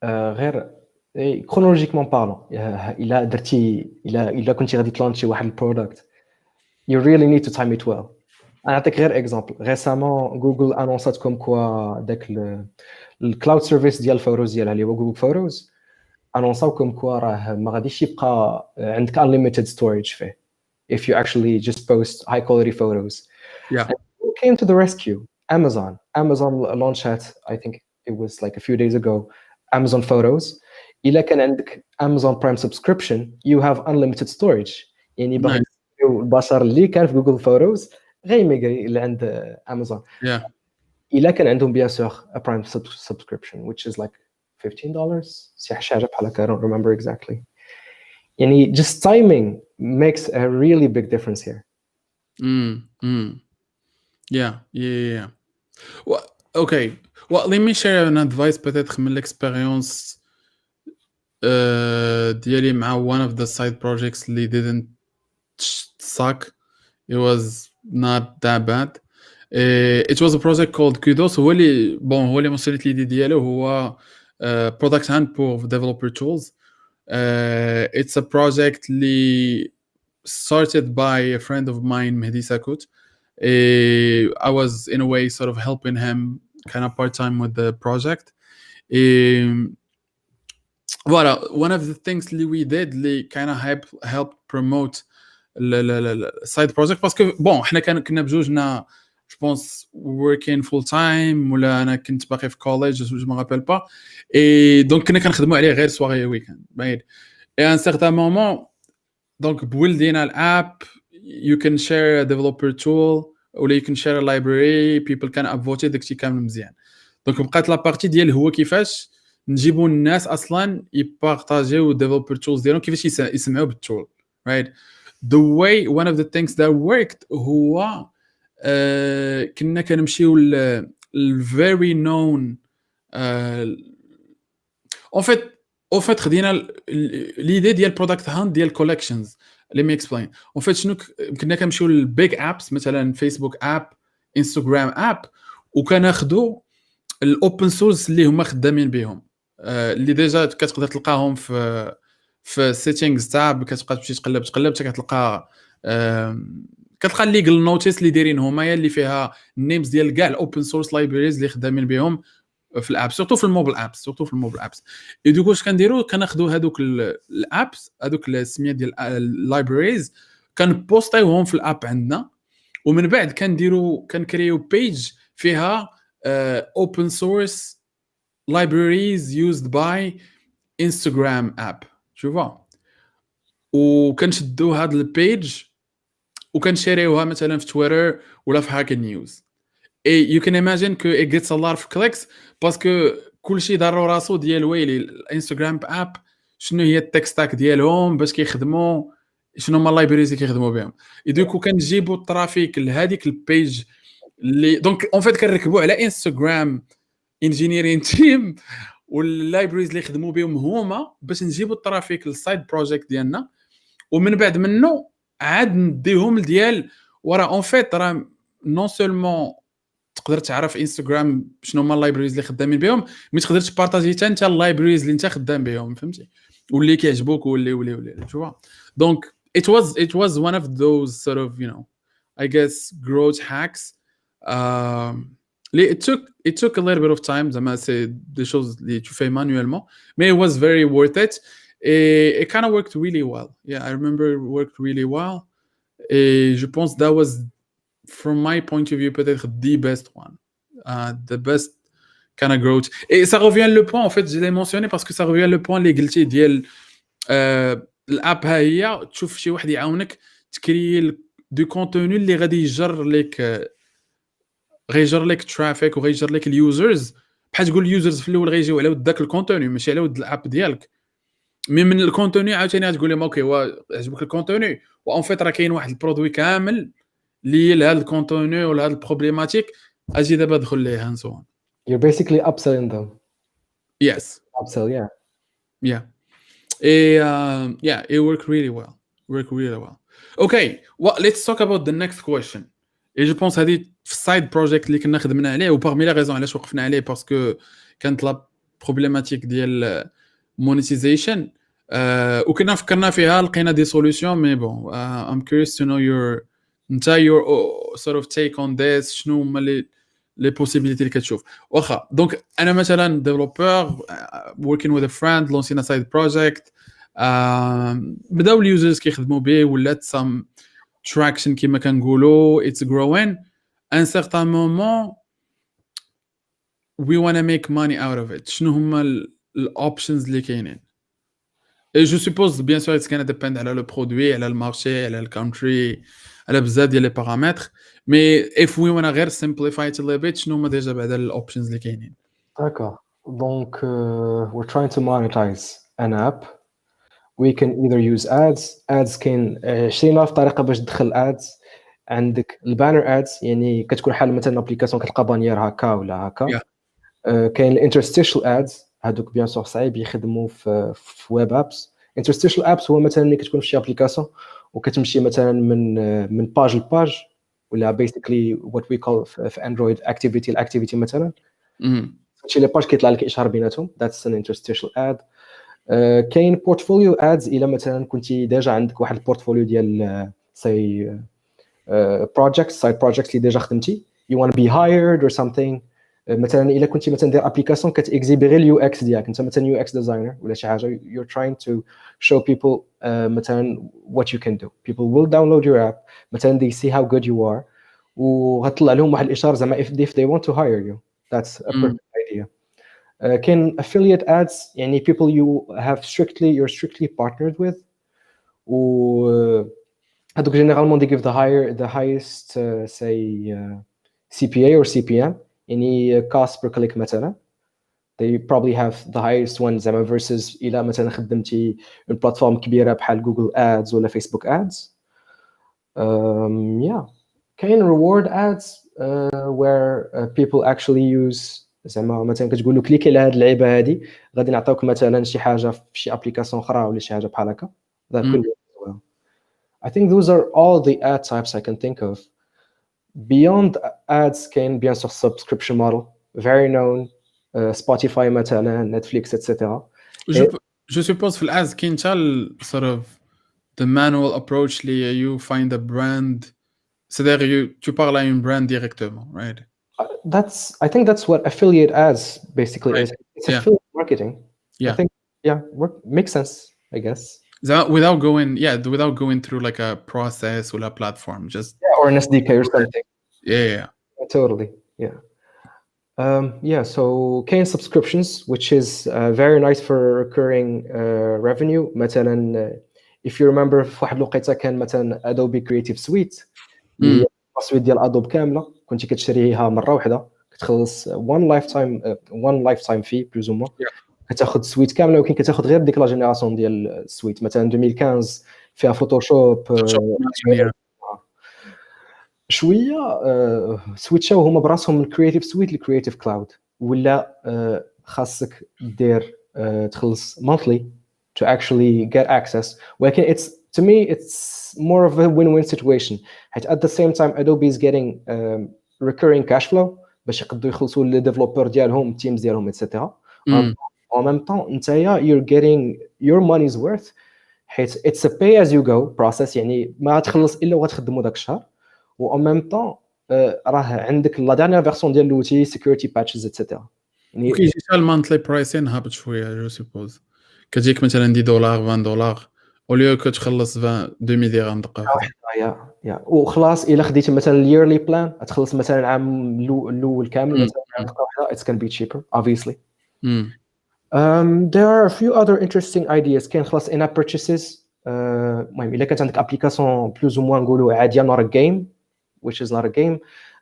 غير chronologiquement parlant إلا درتي إلا كنتي غادي تلانشي واحد البرودكت you really need to time it well. نعطيك غير اكزامبل. ريسامون جوجل انونسات كوم كوا داك الكلاود سيرفيس ديال الفوتوز ديالها اللي هو جوجل فوتوز انونساو كوم كوا راه ما غاديش يبقى عندك unlimited storage فيه if you actually just post high quality photos. Yeah. And who came to the rescue? Amazon launched, I think it was like a few days ago, Amazon Photos. إلا كان عندك Amazon Prime subscription you have unlimited storage. يعني باغي Nice. البشر اللي كان في جوجل فوتوز غيميغري اللي عند امازون. Yeah. الا كان عندهم بيان سور a prime subscription which is like $15 شي حاجه بحال هكا. I don't remember exactly. يعني just timing makes a really big difference here. Yeah. Well, okay. Well, let me share an advice peut-être من l'expérience ديالي مع one of the side projects اللي didn't suck. It was not that bad. It was a project called Kudos. هو اللي منشرت لي ديالو هو product hand pour developer tools. It's a project اللي started by a friend of mine, Mehdi Sakut. I was in a way sort of helping him kind of part-time with the project. Voilà, one of the things that we did kind of helped promote the side project parce que bon احنا كنا بجوجنا je pense working full time ولا انا كنت باقي في college je me rappelle pas et donc كنا كنخدموا عليه غير soirée weekend بعيد et à un certain moment donc بولدينا الاب you can share a developer tool ولا you can share a library people can upvote داكشي كامل مزيان. دونك بقات لا بارتي ديال هو كيفاش نجيبوا الناس اصلا يبارطاجيو الديفلوبر تولز ديالهم كيفاش يسمعوا بالتول right. The way one of the things that worked هو كنا كنمشيو ل very known en fait خدينا l'idée ديال product hunt ديال collections. let me explain. en fait شنو كنا كنمشيو للبيج ابس مثلا فيسبوك اب انستغرام اب وكناخذوا الاوبن سورس اللي هما خدامين بهم اللي ديجا كتقدر تلقاهم في سيتينغز تاب كتبقى تمشي تقلب حتى كتلقى الليغل نوتيس اللي دايرين هما اللي فيها النيمز ديال كاع الاوبن سورس لايبريز اللي خدامين بهم في الاب سورتو في الموبل ابس اي دوكو واش كنديروا كناخذوا هذوك الابس هذوك السميات ديال اللايبريز كنبوستيوهم في الاب عندنا ومن بعد كنكريو بيج فيها open source libraries used by Instagram app شوفوا وكنشدوا هاد البيج وكنشيريوها مثلا في تويتر ولا في هاكر نيوز. et you can imagine que it gets a lot of clicks parce que كلشي داروا راسو ديال ويلي الانستغرام اب شنو هي التك ستاك ديالهم باش كيخدموا شنو هما اللايبريز اللي كيخدموا بهم دوكو كنجيبوا الترافيك لهذيك البيج اللي دونك اون فيت كنركبوا على انستغرام انجينيرين تيم واللايبريز اللي يخدموا بهم هما باش نجيبوا الترافيك للسايد بروجيكت ديالنا ومن بعد منه عاد نديهم ديال ورا اون فيت راه نون سولمون تقدر تعرف انستغرام شنو هما اللايبريز اللي خدامين بهم مي تقدر تبارطاجي حتى انت اللايبريز اللي انت خدام بهم فهمتي واللي كيعجبوك واللي شوفوا دونك it was one of those sort of I guess growth hacks. It took a little bit of time زعما c'est des choses اللي tu fais manuellement mais it was very worth it. It kind of worked really well. Yeah, I remember it worked really well. Et je pense that was from my point of view peut-être the best one, the best kind of growth. Et ça revient le point en fait je l'ai mentionné parce que ça revient le point اللي قلتي ديال الاب ها هي تشوف شي واحد يعاونك تكري دو كونتوني اللي غادي يجر لك ترافيك وغيجر لك اليوزرز بحال تقول اليوزرز في الاول غيجيو على ود داك الكونتوني ماشي على ود الاب ديالك مي من الكونتوني عاوتاني غتقول لهم اوكي عجبك الكونتوني وان فيت راه كاين واحد البرودوي كامل اللي لهاد الكونتوني ولا هاد البروبليماتيك اجي دابا ادخل ليه and so on. You're basically upselling them. Yes. Upsell, yeah. Yeah. It worked really well. Okay, well, let's talk about the next question. Et je pense هذه في السايد بروجيكت اللي كنا خدمنا عليه وبارمي لي ريزون علاش وقفنا عليه باسكو كانت لا problématique ديال monetization وكنا فكرنا فيها لقينا دي solutions mais bon I'm curious to know your sort of take on this شنو هما les possibilités اللي كتشوف واخا دونك انا مثلا developer working with a friend launching a side project بداو اليوزرز كيخدموا به ولات some traction كما كنقولوا it's growing un certain moment we want to make money out of it شنو هما الاوبشنز اللي كاينين et je suppose bien sûr it's gonna depend على le produit على المارشي على الكونتري على بزاف ديال لي بارامتر mais if we wanna غير simplify it a little bit شنو هما ديجا بعدا الاوبشنز اللي كاينين D'accord. Donc, we're trying to monetize an app. We can either use ads. Ads كاين 20,000 طريقة باش تدخل ads. عندك البانر ads يعني كتكون حال مثلا ابليكاسيون كتلقى بانيير هكا ولا هكا. Yeah. كاين الانترستيشال ads هادوك بيان سور صعيب يخدموا في ويب ابس. انترستيشال ابس هو مثلا ملي كتكون في شي ابليكاسيون وكتمشي مثلا من باج لباج ولا basically what we call في اندرويد الاكتيفيتي مثلا شي لي باج كيطلع لك اشهار بيناتهم that's an interstitial ad. كاين بورتفوليو ادز الا مثلا كنتي ديجا عندك واحد البورتفوليو ديال سي projects side projects اللي ديجا خدمتي you want to be hired or something. مثلا الا كنتي مثلا دير ابليكاسيون كتيكزيبي غير اليو اكس ديالك انت مثلا يو اكس ديزاينر ولا شي حاجه you're trying to show people مثلا what you can do. People will download your app مثلا they see how good you are وغتطلع لهم واحد الاشاره زعما if they want to hire you. That's a perfect idea. كاين affiliate ads يعني people you're strictly partnered with و هذوك généralement they give the highest say CPA or CPM يعني cost per click مثلا they probably have the highest one زعما versus إلا مثلا خدمتي une plateforme كبيرة بحال Google Ads ولا Facebook Ads. Yeah كاين reward ads where people actually use زعما مثلا كتقول له كليكي على هذه اللعيبه هذه غادي نعطيوك مثلا شي حاجه في شي ابليكاسيون اخرى ولا شي حاجه بحال هكا. that could be as well. I think those are all the ad types I can think of. Beyond ads كاين bien sûr subscription model very known Spotify مثلا Netflix etc. Je suppose في الأز كاين حتى sort of the manual approach اللي you find a brand c'est-à-dire tu parles à une brand directement right? I think that's what affiliate ads basically Right. is. It's affiliate marketing. Yeah. I think makes sense I guess. Without going through like a process or a platform just or an SDK or something. Yeah. Totally. Yeah. So كاين subscriptions which is very nice for recurring revenue مثلا if you remember في واحد الوقيته كان مثلا Adobe Creative Suite اللي هي السويت ديال ادوب كامله كنتي كتشريها مره واحده كتخلص one lifetime fee plus ou moins كتاخذ سويت كامله ولكن كتاخذ غير ديك لا جينيراسيون ديال السويت مثلا 2015 فيها فوتوشوب شويه سويتشاو هما براسهم من كرييتيف سويت لكرييتيف كلاود ولا خاصك دير تخلص monthly to actually get access ولكن to me it's more of a win-win situation حيت at the same time Adobe is getting recurring cash flow باش يقدروا يخلصوا لي ديفلوبر ديالهم teams ديالهم etc. en même temps نتايا you're getting your money's worth حيت it's a pay as you go process يعني ما تخلص الا وغتخدموا داك الشهر و en même temps راه عندك لا ديرنيير فيرسون ديال لوتي security patches etc. يعني كيجي حتى المانثلي برايسين هابط شويه جو سيبوز كتجيك مثلا $10 $20 اوليو كتخلص 2000 درهم دقه يا وخلاص الا خديتي مثلا اليرلي بلان تخلص مثلا العام الاول كامل مثلا دقه واحده it's going to be cheaper obviously. There are a few other interesting ideas كاين خلاص in app purchases المهم الا كانت عندك ابليكاسيون بلوز او موان نقولوا عاديه not a game which is not a game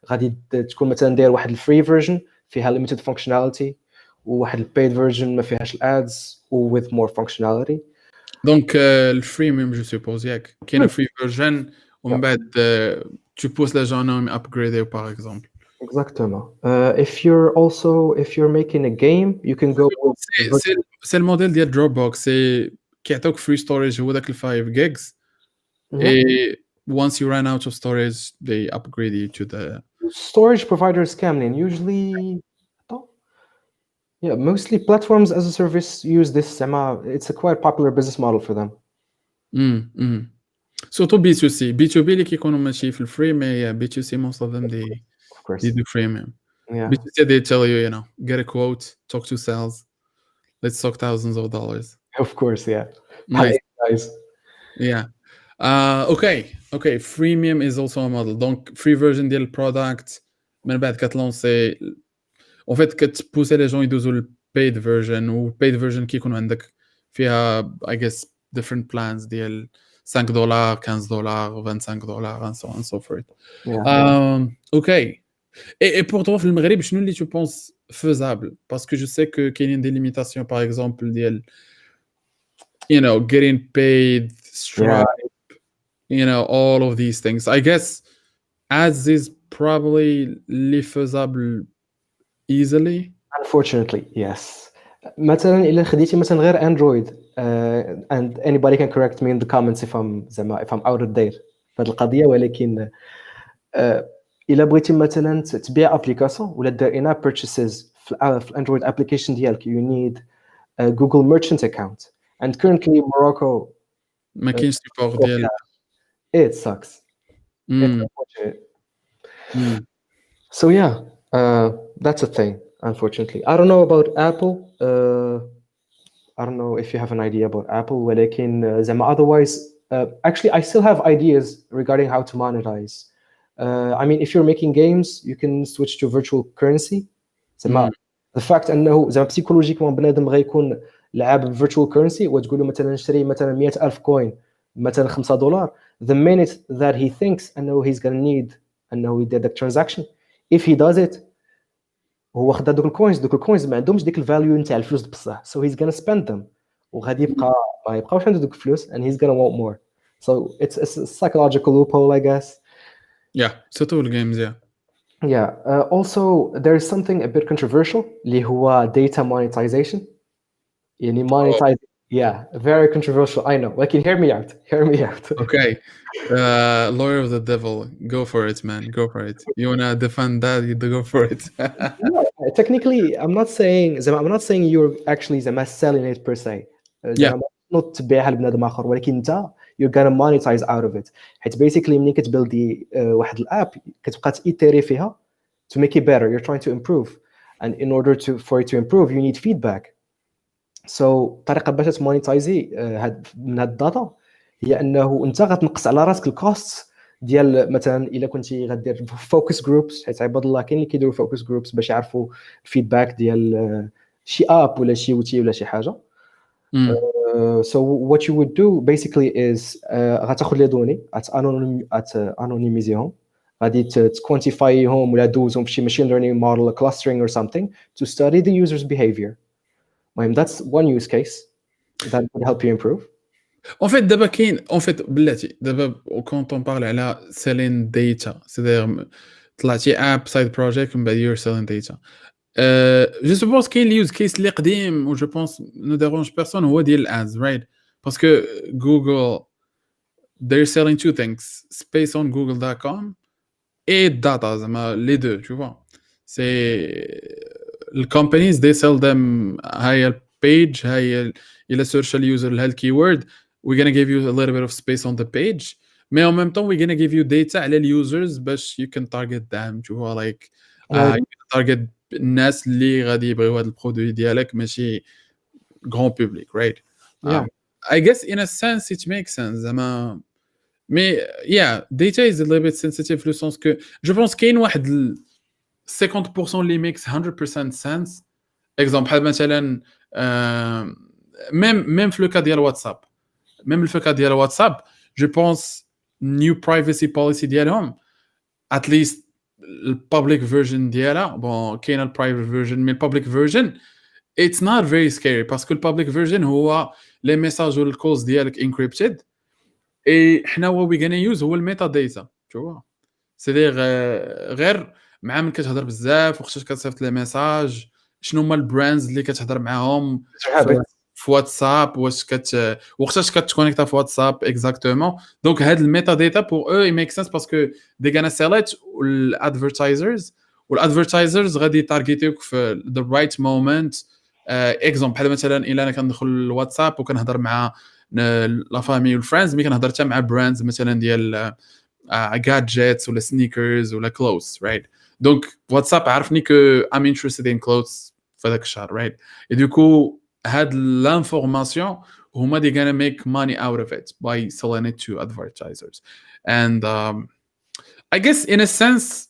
غادي تكون مثلا داير واحد الفري فيرجن فيها limited functionality وواحد البيد فيرجن ما فيهاش الادز و with more functionality. دونك الفريميوم جو سيبوز ياك كاين فري فيرجن ومن بعد tu pousses les gens à upgrader par exemple. Exactement. If you're making a game you can go c'est le modèle ديال Dropbox c'est كيعطوك free storage هو داك ال 5 gigs et once you run out of storage they upgrade you to the storage providers كاملين usually Yeah, mostly platforms as a service use this زعما it's a quite popular business model for them. إمم. surtout B2C. B2B اللي كيكونوا ماشي في الfree mais B2C most of them Of they course. do freemium. Yeah. B2C they tell you, get a quote, talk to sales, let's talk thousands of dollars. Of course, yeah. بحال Nice. guys. Yeah. Okay, freemium is also a model. Donc free version ديال البرودكت من بعد كتلونسي en fait كتبوسي لي جون يدوزو للpaid version والpaid version كيكون عندك فيها I guess different plans ديال $5 $15 $25 and so on and so forth. Yeah. OK. Et pour toi في المغرب شنو اللي tu penses faisable parce que je sais que كاينين des limitations par exemple ديال getting paid, Yeah. Stripe, all of these things. I guess ads is probably faisable easily. Unfortunately, yes. مثلا إلا خديتي مثلا غير اندرويد and anybody can correct me in the comments if I'm out of date في هذه القضية ولكن إلا بغيتي مثلا تبيع ابليكاسيون ولا دير in-app purchases في الاندرويد application ديالك you need a Google merchant account and currently Morocco ما كاينش support ديال it sucks. It's Mm, unfortunate. mm. So yeah, that's a thing. Unfortunately, I don't know about Apple. I don't know if you have an idea about Apple. ولكن زعما otherwise, actually, I still have ideas regarding how to monetize. I mean, if you're making games, you can switch to virtual currency. زعما the fact أنه زعما psychologically بنادم غيكون لعب virtual currency وتقول له مثلا اشتري مثلا 100,000 كوين مثلا $5 the minute that he thinks أنه he's gonna need أنه يدير داك transaction if he does it هو خدا دوك الكوينز ما عندهمش ديك الفاليو نتاع الفلوس بصح so he's gonna spend them وغادي يبقى ما يبقاوش عنده دوك الفلوس and he's gonna want more so it's a psychological loophole I guess. Yeah, surtout games, yeah. Yeah, also there's something a bit controversial اللي هو data monetization يعني monetize yeah very controversial I know like hear me out. Okay. Lawyer of the devil, go for it, man. Go for it. You wanna defend that? You go for it. No, technically I'm not saying you're actually زعما selling it per se. Yeah. not تبيعها لبنادم اخر ولكن انت you're gonna monetize out of it. حيت basically ملي كتبيلدي واحد الاب كتبقى تيتيري فيها to make it better you're trying to improve and in order for it to improve you need feedback. So الطريقه باش تمونيتايزي من هاد الداتا هي انه انت غتنقص على راسك الكوست ديال مثلا الا كنتي غدير فوكس جروبس حيت عباد الله كاين اللي كيديروا فوكس جروبس باش يعرفوا الفيدباك ديال شي اب ولا شي وتي ولا شي حاجه. So what you would do basically is غتاخذ لي دوني anonymizeهم غادي تكوانتيفايهم ولا دوزهم في شي machine learning model clustering or something to study the user's behavior. That's one use case that would help you improve. En fait دابا كاين بلاتي دابا كونط اون بارل على selling data c'est-à-dire طلعتي اب سايد بروجيكت من بعد you're selling data. جو سوبونس كاين اليوز كيس اللي قديم و جو بونس نو ديرونج بيرسون هو ديال الادز رايت باسكو جوجل they're selling two things space on google.com et data زعما les deux tu vois c'est the companies they sell them هاي البيج هاي الى search اليوزر لهاد الكيورد we're gonna give you a little bit of space on the page mais en même temps we're gonna give you data على اليوزرز باش you can target them tu vois like you can target الناس اللي غادي يبغيو هاد البرودوي ديالك ماشي grand public right yeah I guess in a sense it makes sense زعما mais yeah data is a little bit sensitive le sens que je pense كاين واحد 50% اللي makes 100% sense exemple بحال مثلا même في لو كا ديال واتساب même في لو كا ديال واتساب je pense new privacy policy ديالهم at least البابليك فيرجن ديالها بون كاين البرايفت فيرجن مي البابليك فيرجن it's not very scary باسكو البابليك فيرجن هو لي ميساج والكولز ديالك encrypted اي حنا هو وي غانا يوز هو الميتا داتا تو سي غير مع من كتهضر بزاف وقتاش كتصيفط لي ميساج شنو هما البراندز اللي كتهضر معاهم في واتساب وقتاش كتكونيكتا في واتساب اكزاكتومون دونك هاد الميتا داتا بور او اي ميك سنس باسكو دي غانا سيل ات الادفيرتايزرز والادفرتايزرز غادي يتارجيتيوك في the right moment. اكزومبل بحال مثلا الا انا كندخل الواتساب وكنهضر مع لا فامي والفريندز، ملي كنهضر حتى مع براندز مثلا ديال gadgets ولا sneakers ولا clothes, right? Donc WhatsApp عرفني que I'm interested in clothes في هذاك الشهر, right? Et du coup هاد l'information هما they gonna make money out of it by selling it to advertisers. And I guess in a sense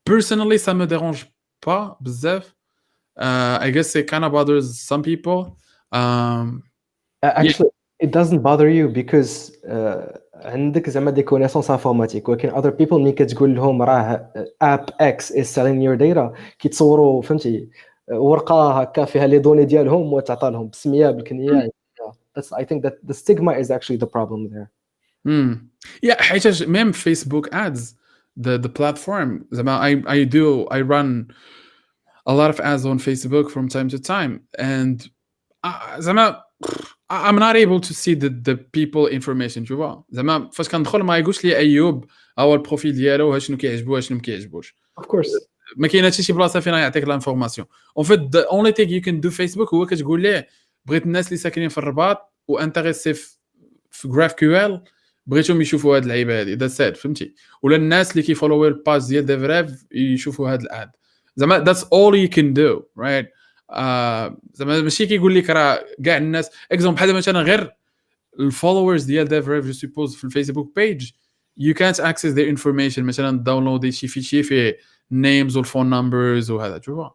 personally ça me dérange pas بزاف. I guess it kind of bothers some people. Yeah. Actually it doesn't bother you because عندك زعما دي كونيسونس انفورماتيك، ولكن other people ملي كتقول لهم راه app X is selling your data كيتصوروا فهمتي ورقه هكا فيها لي دوني ديالهم وتعطى لهم بسميه بالكنيه. That's I think that the stigma is actually the problem there. Yeah, حيت même Facebook ads, the platform زعما I run a lot of ads on Facebook from time to time, and زعما I'm not able to see the people information, tu vois. زعما فاش كندخل ما يقولش لي ايوب هو البروفيل ديالو ها شنو كيعجبو ها شنو ما كيعجبوش. Of course. ما كاين حتى شي بلاصه فين يعطيك الانفورماسيون. En fait the only thing you can do Facebook هو كتقول ليه بغيت الناس اللي ساكنين في الرباط وانتريسي في جراف كيو ال بغيتهم يشوفوا هاد اللعيبه هادي ذات سيت فهمتي، ولا الناس اللي كيفولوي الباج ديال ديفريف يشوفوا هاد الاد. زعما that's all you can do, right? زعما ماشي كيقول لك راه كاع الناس اكزومبل بحال مثلا غير الفولورز ديال ديفريف جو سوبوز في الفيسبوك بيج you can't access their information. مثلا داونلود شي فيشي فيه names والphone numbers وهذا tu vois.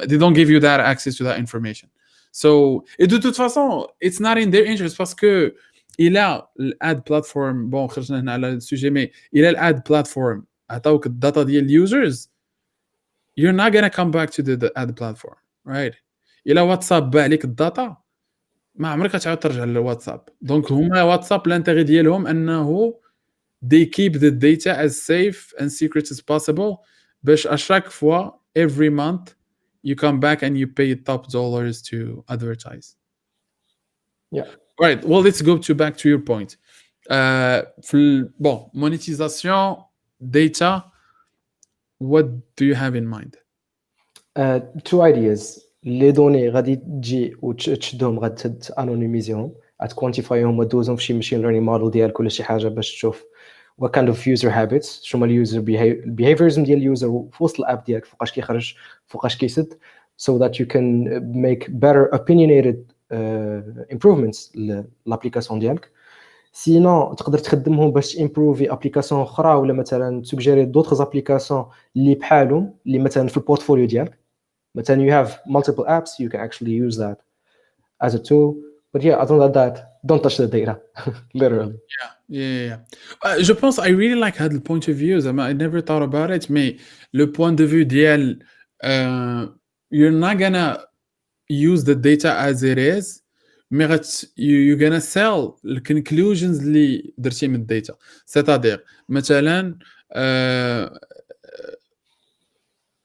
They don't give you that access to that information. So et de toute façon it's not in their interest parce que الى الاد بلاتفورم بون خرجنا هنا على السوجي مي الى الاد بلاتفورم عطاوك الداتا ديال اليوزرز you're not gonna come back to the ad platform, right? الى واتساب باع لك الداتا ما عمرك تعاود ترجع للواتساب. دونك هما واتساب الانتيغي ديالهم انه they keep the data as safe and secret as possible باش à chaque fois every month you come back and you pay top dollars to advertise. Yeah. Right. Well, let's go back to your point. Bon, monétisation, data, what do you have in mind? Two ideas. لي دوني غادي تجي وتشدهم غادي تانونيميزيهم تكوانتيفايهم ودوزهم في شي ماشين ليرنينغ موديل ديال كل شي حاجه باش تشوف what kind of user habits شنو هما اليوزر behaviors ديال اليوزر في وسط الاب ديالك فوقاش كيخرج فوقاش كيسد so that you can make better opinionated improvements لابليكاسيون ديالك. سينو تقدر تخدمهم باش امبروفي ابليكاسيون اخرى ولا مثلا تسجيري دوطخ ابليكاسيون اللي بحالهم اللي مثلا في البورتفوليو ديالك. مثلا you have multiple apps you can actually use that as a tool. But yeah, other than that, don't touch the data. Literally. Yeah. Je pense I really like had the point of view. I never thought about it. Mais le point de vue ديال you're not gonna use the data as it is. Mais you're gonna sell the conclusions اللي درتي من الداتا. C'est-à-dire مثلا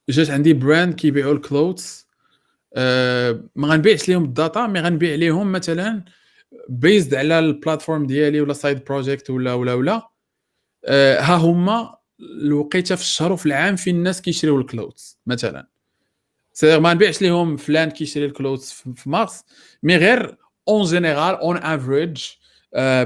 جات عندي براند كيبيعوا الكلوتس ما غنبيعش لهم الداتا مي غنبيع لهم مثلا بيزد على البلاتفورم ديالي ولا سايد بروجيكت ولا ها هما الوقيته في الشهر وفي العام فين الناس كيشريو الكلوتس مثلا. سير ما نبيعش لهم فلان كيشري الكلوتس في مارس مي غير اون جينيرال اون افريج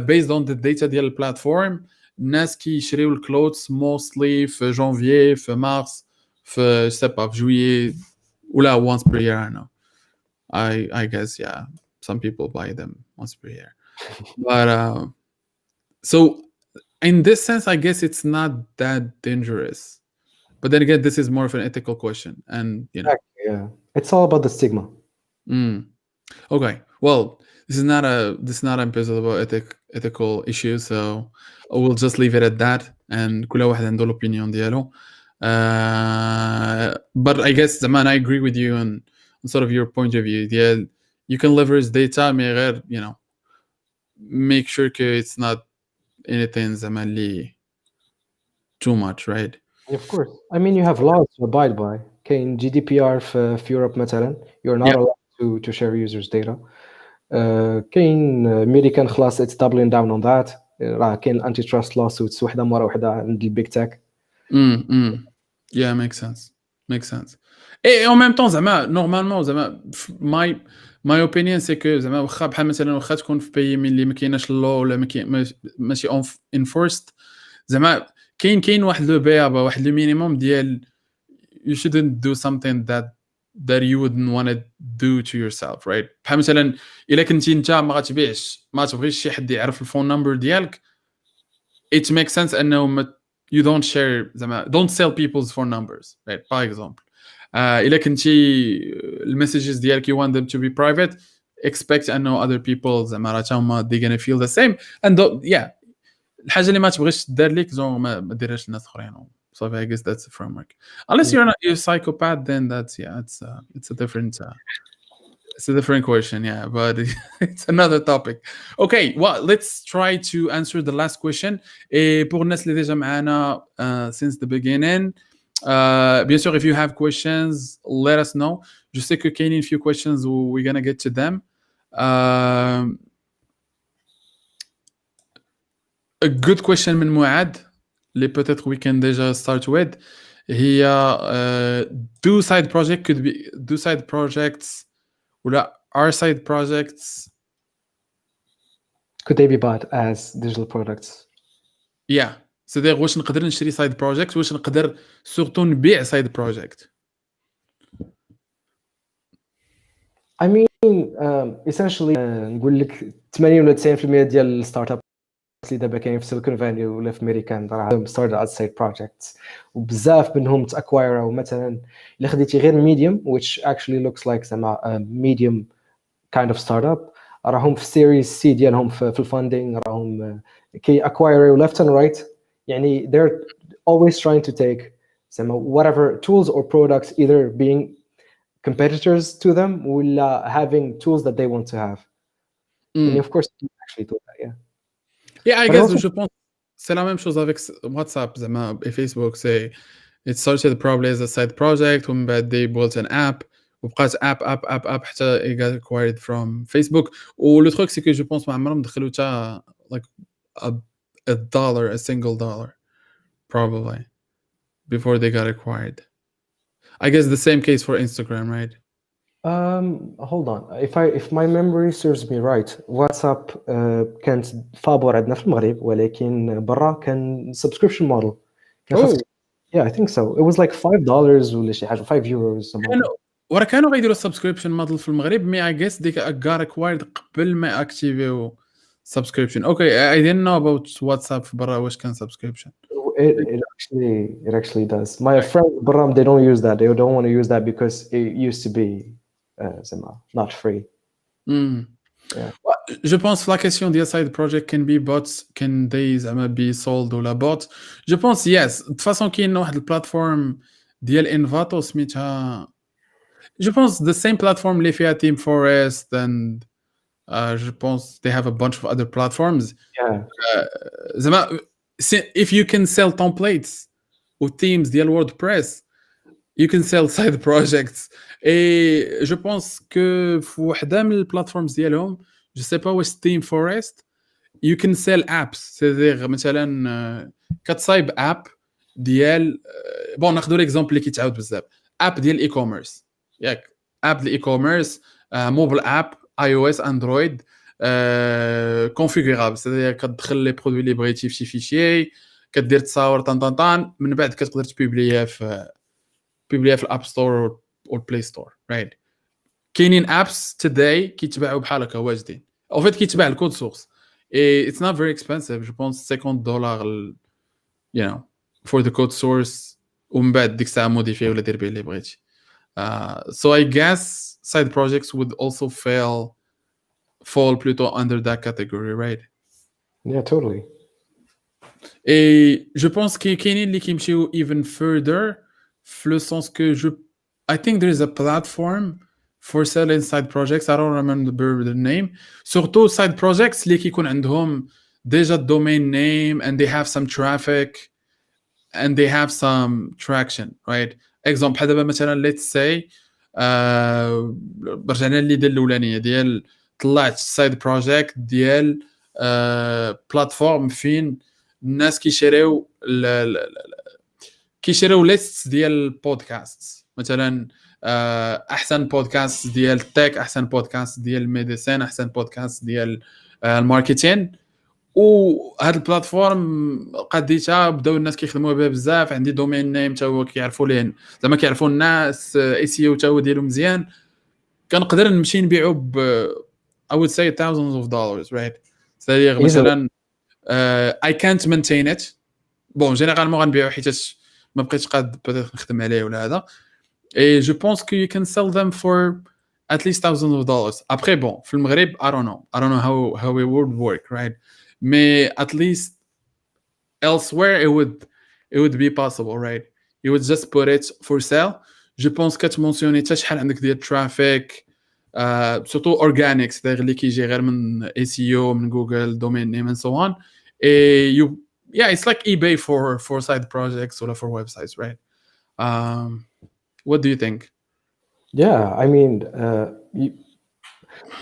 بيزد اون ذا داتا ديال البلاتفورم الناس كيشريو الكلوتس موستلي في جانفيي في مارس في سبا في جويي ولا once per year. I know I guess yeah some people buy them once per year but so in this sense I guess it's not that dangerous, but then again this is more of an ethical question and you know Yeah, it's all about the stigma. Okay, well this is not an episode about ethical issues, so we'll just leave it at that and كل واحد عنده l'opinion ديالو. But I guess man I agree with you on sort of your point of view. Yeah, you can leverage data mais غير you know make sure it's not anything زمان too much, right? Of course. I mean you have laws to abide by. كاين GDPR في Europe مثلا you're not allowed to share users data. كاين American خلاص it's doubling down on that. راه كاين antitrust lawsuits وحده مره وحده عند البيج تك. Yeah, makes sense. Make sense. Et en même temps زعما normalement زعما my opinion c'est que زعما واخا بحال مثلا واخا تكون في pays من اللي ما كايناش اللو ولا ماشي enforced زعما كاين واحد لو بيابا واحد لو مينيموم ديال you shouldn't do something that you wouldn't want to do to yourself, right? بحال مثلا الا كنتي انت ما تبغيش شي حد يعرف الفون نمبر ديالك it makes sense انه you don't share زعما don't sell people's phone numbers, right? By example الا كنتي المسجز ديالك you want them to be private expect انه other people زعما راه هما they gonna feel the same and yeah الحاجه اللي ما تبغيش تدار ليك زون ما ديرهاش للناس اخرين. So I guess that's the framework. Unless you're a psychopath, then that's it's a different question, yeah. But it's another topic. Okay, well, let's try to answer the last question. Et pour الناس اللي déjà معانا since the beginning, bien sûr, if you have questions, let us know. Je sais que كاينين few questions we're gonna get to them. A good question من معاد. اللي peut-être we can déjà start with هي do side projects ولا are side projects could they be bought as digital products? yeah c'est-à-dire واش نقدر نشري side project واش نقدر سورتو نبيع side project. I mean essentially نقول لك 80 ولا 90% ديال الستارت اب اللي دابا كاينين في سيليكون فالي ولا في امريكان راهم ستارت اب سايد بروجيكتس وبزاف منهم تاكوايروا مثلا الا خديتي غير ميديوم which actually looks like زعما medium kind of startup راهم في سيريز سي ديالهم في الفاندينغ راهم كي acquire left and right يعني they're always trying to take زعما whatever tools or products either being competitors to them ولا having tools that they want to have. And of course you actually do that, yeah. Yeah, I guess je pense c'est la même chose avec WhatsApp زعما et Facebook c'est it started probably as a side project ومن بعد they built an app وبقات app حتى it got acquired from Facebook و le truc c'est que je pense ما عمرهم دخلوا حتى like a single dollar probably before they got acquired. I guess the same case for Instagram, right? Hold on. If my memory serves me right, WhatsApp كانت فابور عندنا في المغرب ولكن برا كان subscription model. Yeah, I think so. It was like $5 ولا شي حاجة 5 euros. ورا كانوا غيديروا subscription model في المغرب مي I guess they got acquired قبل ما activate subscription. Okay, I didn't know about WhatsApp في برا واش كان subscription. It actually does. My friends برا they don't use that. They don't want to use that because it used to be not free. Yeah. Je pense que la question des side project can be bots, can they be sold ou la bot. Je pense yes. De toute façon كاين واحد البلاتفورم ديال انفاتو سميتها je pense the same platform اللي فيها Team Forest and je pense they have a bunch of other platforms. Yeah. زعما if you can sell templates ou themes ديال WordPress you can sell side projects. Et je pense que في وحده من البلاتفورمز ديالهم je sais pas واش Team Forest you can sell apps c'est-à-dire مثلا كتصايب اب ديال بون ناخذوا ليكزامبل اللي كيتعاود بزاف اب ديال الاي كوميرس ياك اب ديال الاي كوميرس موبل اب اي او اس اندرويد كونفيغورابل c'est-à-dire كتدخل لي برودوي اللي بغيتي في شي فيشي كدير تصاور طن من بعد كتقدر تبوبليها في الاب ستور او البلاي ستور رايت. كاينين ابس توداي كيتباعوا بحال هكا واجدين او فيت كيتباع الكود سورس it's not very expensive je pense $50 you know for the code source ومن بعد ديك الساعه موديفي ولا دير بيه اللي بغيتي. So I guess side projects would also fall plutôt under that category, right? Yeah, totally. Et je pense que كاينين اللي كيمشيو even further في le sens que I think there is a platform for selling side projects. I don't remember the name. Surtout side projects اللي كيكون عندهم déjà domain name and they have some traffic and they have some traction, right? Example بحال دابا مثلا let's say رجعنا لليديا الاولانيه ديال طلعت سايد بروجيكت ديال بلاتفورم فين الناس كيشريو ليست ديال البودكاست مثلا احسن بودكاست ديال التك، احسن بودكاست ديال الميديسين، احسن بودكاست ديال الماركتين. وهاد البلاتفورم قديتها بداو الناس كيخدموا بها بزاف. عندي دومين نيم حتى هو كيعرفوا ليه، زعما كيعرفوا الناس، اي سي او حتى هو ديالو مزيان. كنقدر نمشي نبيعو ب I would say thousands of dollars, right? C'est-à-dire Easily. مثلا I can't maintain it. بون جينيرالمون غنبيعو حيتاش ما بقيتش قاد بيتيت نخدم عليه ولا هذا. Et je pense que you can sell them for at least thousands of dollars. Après, bon, في المغرب, I don't know how it would work, right? Mais at least elsewhere, it would be possible, right? You would just put it for sale. Je pense كتمونسيوني حتى شحال عندك ديال الترافيك، surtout organic, c'est-à-dire اللي كيجي غير من SEO, من جوجل, domain name and so on. Et yeah, it's like eBay for side projects or for websites, right? What do you think? Yeah, I mean,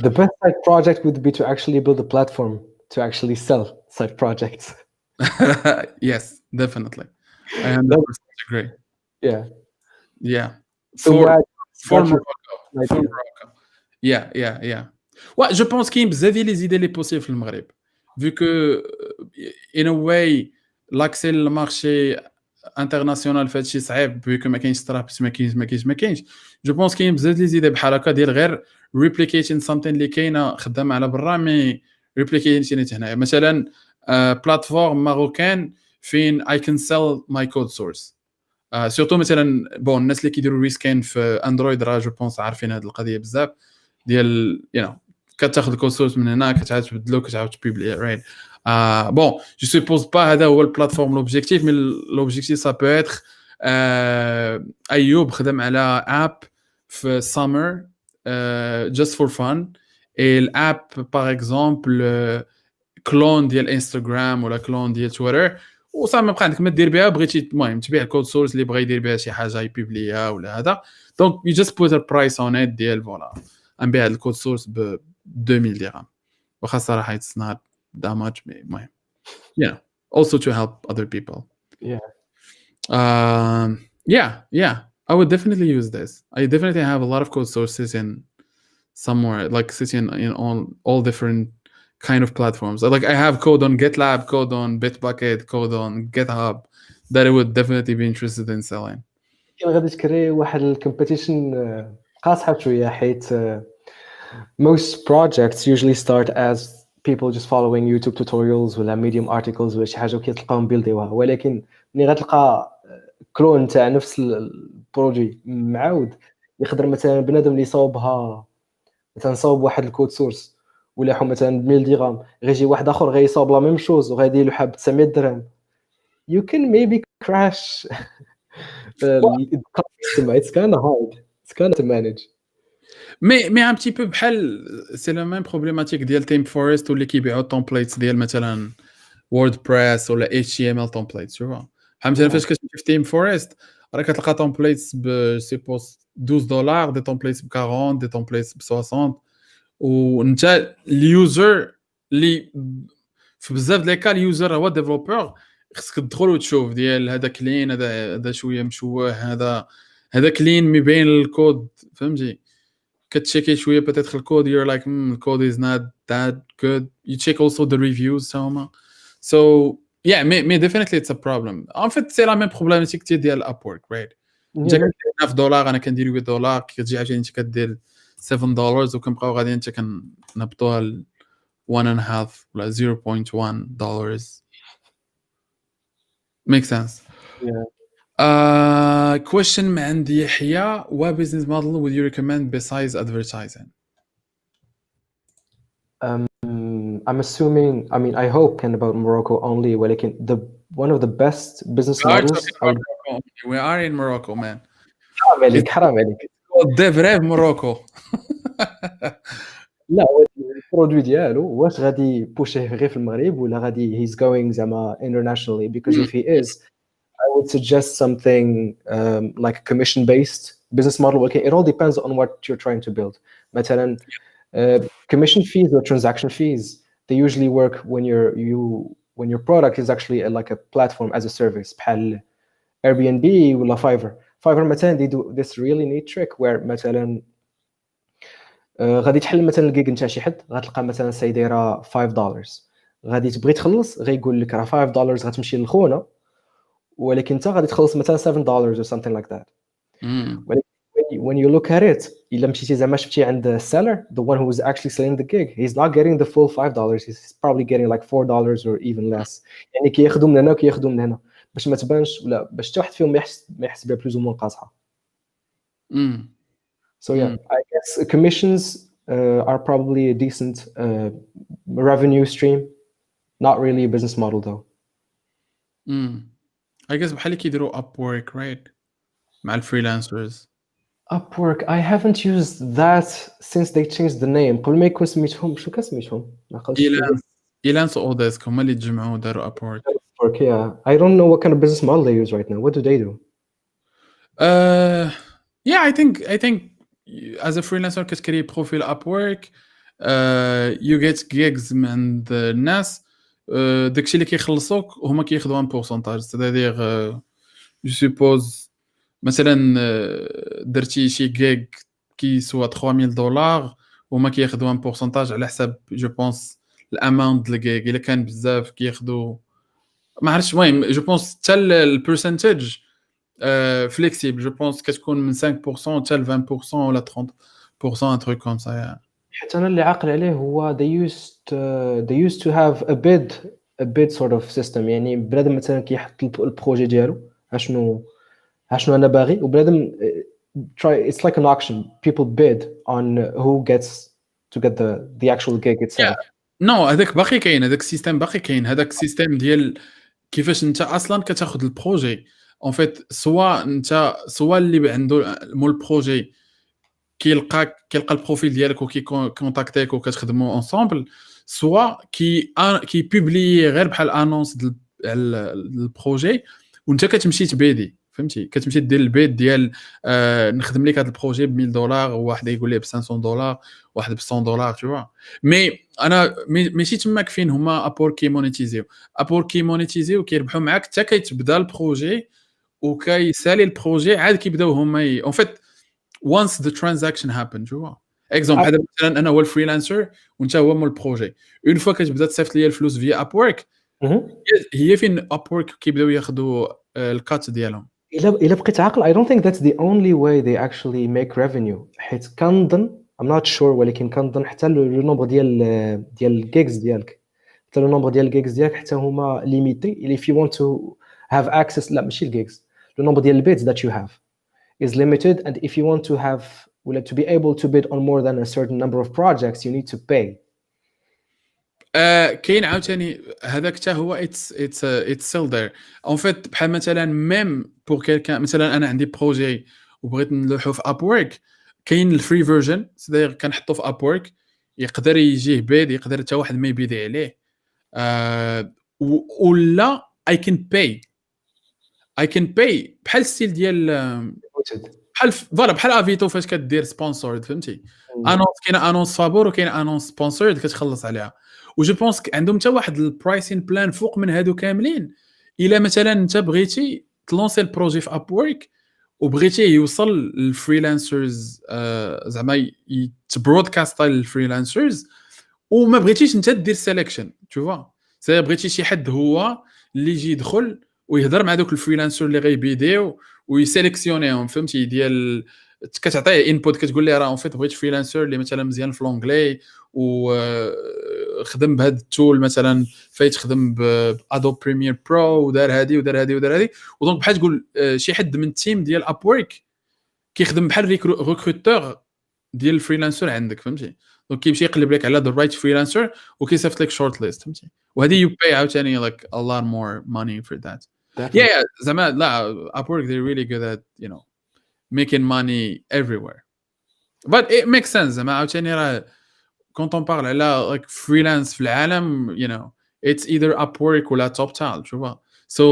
the best side project would be to actually build a platform to actually sell side projects. Yes, definitely. I 100% agree. Yeah. Yeah. So For Zack, for what's your Morocco. For idea? Morocco. Yeah. Ouais, je pense كاين بزاف ديال لي زيدي لي بوسيبل في المغرب. Vu que in a way l'accès للمارشي انترناسيونال في هادشي صعيب، vu que ما كاينش سترابس، ما كاينش. جو بونس كاين بزاف لي زيدي بحال هكا ديال غير replicating something اللي كاينه خدامه على برا، مي replicating هنايا. مثلا بلاتفورم ماروكان فين I can sell my code source. سورتو مثلا بون الناس اللي كيديروا ريسكين في اندرويد راه جو بونس عارفين هذه القضيه بزاف ديال كتاخذ الكود سورس من هنا، كتعاود تبدلو، كتعاود تبيبلي، رايت. بون جو سوبوز با هذا هو البلاتفورم لوبجيكتيف، مي لوبجيكتيف سا بو اتر ايوب خدم على اب في سامر جاست فور فان. اي الاب باغ اكزومبل كلون ديال انستغرام ولا كلون ديال تويتر، وصافي ما بقى عندك ما دير بها. بغيتي المهم تبيع الكود سورس اللي بغى يدير بها شي حاجه يبيبليها ولا هذا، دونك يو جاست بوت ا برايس اون ات ديال فوالا نبيع هذا الكود سورس ب 2000 درهم. واخا الصراحه اتس نوت that much، المهم yeah also to help other people. Yeah. Yeah I would definitely use this. I definitely have a lot of code sources in somewhere like sitting in all different kind of platforms. Like I have code on GitLab, code on Bitbucket, code on GitHub that I would definitely be interested in selling. كاين غادي تكري واحد الكومبيتيشن قاصحه شويه، حيت most projects usually start as people just following YouTube tutorials ولا Medium articles ولا شي حاجه وكيتلقاهم بيلديوها، ولكن ملي غتلقى كلون تاع نفس البروجي معاود، يقدر مثلا بنادم اللي صاوبها مثلا صاوب واحد الكود سورس ولا مثلا ب 1000 درهم، غيجي واحد اخر غيصاوب لا ميم شوز وغيدير له حاب 900 درهم. You can maybe crash the customer. It's kind of hard. It's kind of to manage. مي un petit peu بحال سي لا ميم بروبليماتيك ديال تيم فورست واللي كيبيعوا التمبليتس ديال مثلا ووردبريس ولا HTML تمبليتس. شوف بحال مثلا فاش كتمشي في تيم فورست راه كتلقى تمبليتس ب سيبوس $12، دي تمبليتس ب 40، دي تمبليتس ب 60، وانت اليوزر اللي في بزاف ديال الكا اليوزر هو ديفلوبر، خصك تدخل وتشوف ديال هذا كلين، هذا شويه مشوه، هذا كلين مبين الكود، فهمتي؟ كتشيكي شويه بتاتخ الكود you're like الكود is not that good. You check also the reviews هما. So yeah, me definitely it's a problem. En fait c'est la même problématique ديال Upwork, right? انت كدير $9 انا كندير $8، كتجي عاوتاني انت كدير $7 وكنبقاو غاديين انت كنهبطوها ل 1.5 ولا $0.1. Makes sense. Yeah. Question من عند يحيى: what business model would you recommend besides advertising? I'm assuming, I mean, I hope can about Morocco only, ولكن one of the best business models. We are in Morocco, man. حرام عليك. De vrai Morocco. لا البرودوي ديالو واش غادي بوشيه غير في المغرب ولا غادي he's going زعما internationally, because if he is I would suggest something like a commission based business model. Okay, it all depends on what you're trying to build. مثلا commission fees or transaction fees, they usually work when your product is actually like a platform as a service بحال Airbnb ولا Fiverr. Fiverr مثلا they do this really neat trick where مثلا غادي تحل مثلا الجيج نتاع شي حد غتلقى مثلا سي دايره $5 غادي تبغي تخلص غيقول لك راه $5 غتمشي للخونه ولكن انت غادي تخلص مثلا $7 or something like that. ولكن when you look at it الا مشيتي زعما شفتي عند السيلر the one who is actually selling the gig he's not getting the full $5, he's probably getting like $4 or even less. يعني كياخذوا من هنا وكياخذوا من هنا باش ما تبانش ولا باش حتى واحد فيهم ما يحس بها بلوز ومون قاصحه. So yeah, I guess commissions are probably a decent revenue stream, not really a business model though. I guess بحال اللي كيديروا Upwork right مع الفريلانسرز. Upwork I haven't used that since they changed the name. قبل ما يكون سميتهم شو كان سميتهم؟ ما عقلتش. إيلانس أوديسك هما اللي تجمعوا داروا Upwork. Upwork, yeah. I don't know what kind of business model they use right now. What do they do? Yeah, I think as a freelancer كتكري بروفيل Upwork, you get gigs من الناس, داكشي اللي كيخلصوك هما كياخذوا 1%. c'est-à-dire je suppose مثلا درتي شي gig كيسوى $3000 وهما كياخذوا 1% على حساب جو بونس الاماونت ديال الجيج. الا كان بزاف كياخذوا ما عرفتش. المهم جو بونس حتى البرسنتاج فليكسيبل. جو بونس كتكون من 5% حتى ل 20% ولا 30% ان تروك كوم سا. حتى انا اللي عاقل عليه هو they used to have a bid sort of system. يعني بنادم مثلا كيحط البروجي ديالو اشنو انا باغي وبنادم try it's like an auction. People bid on who gets to get the actual gig itself. نو هذاك باقي كاين, هذاك السيستم باقي كاين. هذاك السيستم ديال كيفاش انت اصلا كتاخذ البروجي اون فيت. سوا اللي عنده مول البروجي كيلقى البروفيل ديالك وكي كونتاكتيك وكتخدموا انصامبل, سوا كي بوبلي غير بحال انونس ديال البروجي وانت كتمشي تبيدي. فهمتي, كتمشي دير البيد ديال نخدم لك هذا البروجي $1000 وواحد يقول لي $500 واحد $100 tu vois. مي انا ماشي تماك فين هما ابور كي مونيتيزيو كيربحوا معاك حتى كيتبدا البروجي وكيسالي البروجي عاد كيبداو هما اون فيت once the transaction happen tu vois. اكزومبل هذا مثلا انا هو الفريلانسر وانت هو مول البروجي. اون فوا كتبدا تصيفط لي الفلوس فيا ابورك هي فين ابورك كيبداو ياخذوا الكات ديالهم. الا بقيت عاقل I don't think that's the only way they actually make revenue. حيت كنظن I'm not sure ولكن كنظن حتى لو نومبر ديال الجيجز ديالك حتى لو نومبر ديال الجيجز ديالك حتى هما ليميتي. if you want to have access لا ماشي الجيجز لو نومبر ديال البيدز that you have is limited and if you want to have to be able to bid on more than a certain number of projects you need to pay. كاين عاوتاني هذاك حتى هو it's still there en fait. بحال مثلا ميم بور كيلكان مثلا انا عندي بروجي وبغيت نلوحو في ابورك, كاين الفري فيرجن سداير كنحطو في ابورك يقدر يجيه بيد, يقدر حتى واحد ما يبيدي عليه ولا I can pay بحال الستيل ديال بحال افيتو فاش كدير سبونسورد. فهمتي, انونس كاين انونس فابور وكاين انونس سبونسورد كتخلص عليها. وجو بونس عندهم حتى واحد البرايسين بلان فوق من هادو كاملين. الا مثلا انت بغيتي تلونسي البروجي في ابورك وبغيتي يوصل للفريلانسرز زعما يتبرودكاست للفريلانسرز وما بغيتيش انت دير سيليكشن تو فوا, بغيتي شي حد هو اللي يجي يدخل ويهضر مع دوك الفريلانسر اللي غيبيديو ويسيليكسيونيهم. فهمتي, ديال كتعطيه انبوت كتقول ليه راه اون فيت بغيت فريلانسر اللي مثلا مزيان في لونجلي وخدم بهذا التول مثلا فايت خدم بادوب بريمير برو ودار هذه ودونك بحال تقول شي حد من التيم ديال ابورك كيخدم بحال ريكروتور ديال الفريلانسر عندك. فهمتي, دونك كيمشي يقلب لك على ذا رايت فريلانسر وكيصيفط لك شورت ليست. فهمتي, وهذه يو باي عاوتاني like a lot more money for that. Yeah, زعما لا Upwork they're really good at making money everywhere but it makes sense. زعما عاوتاني راه quand on parle على like freelance في العالم it's either Upwork ولا TopTal tu vois. so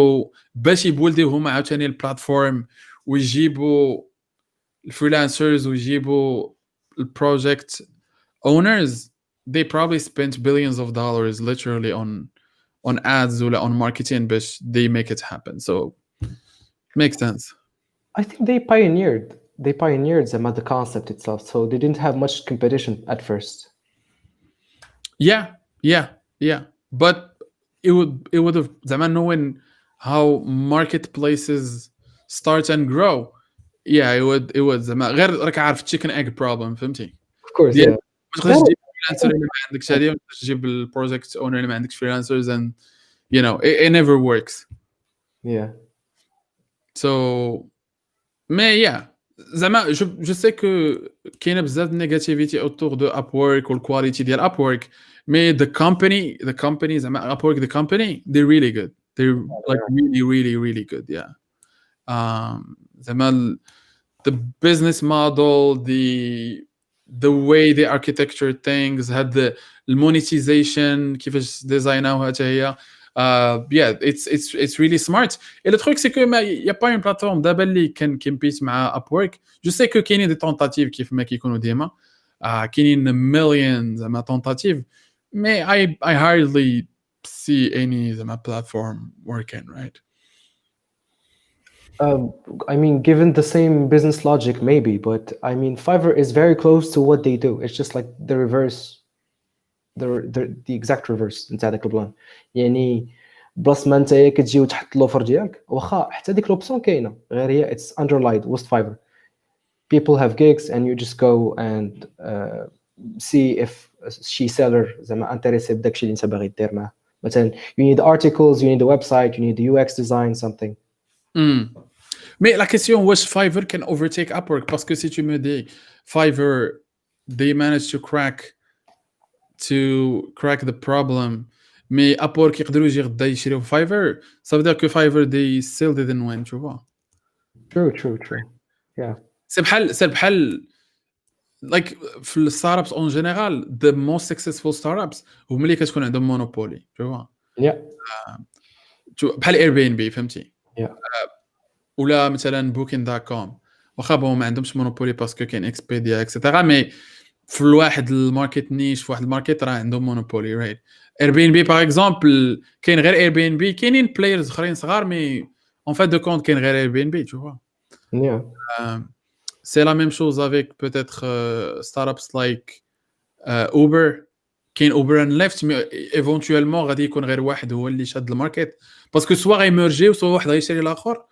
باش يبولديو هما عاوتاني البلاتفورم ويجيبوا الفريلانسرز ويجيبوا البروجكت owners they probably spent billions of dollars literally on ads ولا on marketing باش they make it happen. so it makes sense. I think they pioneered the concept itself, so they didn't have much competition at first. Yeah. But it would have زعما knowing how marketplaces start and grow. Yeah, it would زعما غير راك عارف chicken egg problem فهمتي Of course, ديال yeah. ما تقدرش تجيب فريلانسر اللي ما عندكش هذه، ما تقدرش تجيب البروجكت اونر اللي ما عندكش فريلانسرز and it never works. Yeah. So mais yeah زعما جو سي كو كاينه بزاف نيجاتيفيتي اوتور دو ابورك والكواليتي ديال ابورك مي the company زعما ابورك the company they're really good, they're like really good. Yeah. زعما the business model, the way they architecture things, had the monetization كيفاش ديزايناوها حتى هي. Yeah, it's really smart. Et le truc c'est que il y a pas une plateforme دابا اللي كان كيمبيت مع Upwork. Je sais que كاينين دي tentatives كيف ما كيكونوا ديما كاينين millions زعما tentatives mais I hardly see any زعما platform working, right? I mean, given the same business logic, maybe, but I mean, Fiverr is very close to what they do. It's just like the reverse, the exact reverse نتاع داك البلان. يعني بلاص ما نتايا كتجي وتحط لوفر ديالك، واخا حتى ديك لوبسيون كاينه، غير هي it's underlined وسط Fiverr. People have gigs and you just go and see if شي seller زعما انتريسي بداكشي اللي انت باغي دير معاه. مثلا you need articles, you need a website, you need the UX design, something. Mais la question was Fiverr can overtake Upwork parce que si tu me dis Fiverr they managed to crack the problem mais Upwork يقدروا يجي غدا يشريو Fiverr, ça veut dire que Fiverr they still didn't win, tu vois. True. Yeah. C'est بحال like في الستارت اون جينيرال the most successful startups هما اللي كتكون عندهم مونوبولي، tu vois. Yeah. بحال Airbnb فهمتي. Yeah. ولا مثلا booking.com واخا بون ما عندهمش مونوبولي باسكو كاين اكسبيديا اكسيتيرا مي في واحد الماركت نيش في واحد الماركت راه عندهم مونوبولي رايت. Airbnb باغ اكزومبل كاين غير Airbnb، كاينين بلايرز اخرين صغار مي اون فات دو كونت كاين غير Airbnb، tu vois. Yeah. C'est la même chose avec peut-être startups like Uber. كاين Uber and Lyft mais éventuellement غادي يكون غير واحد هو اللي شاد الماركت باسكو سوا غيمرجيو سوا واحد غيشري الاخر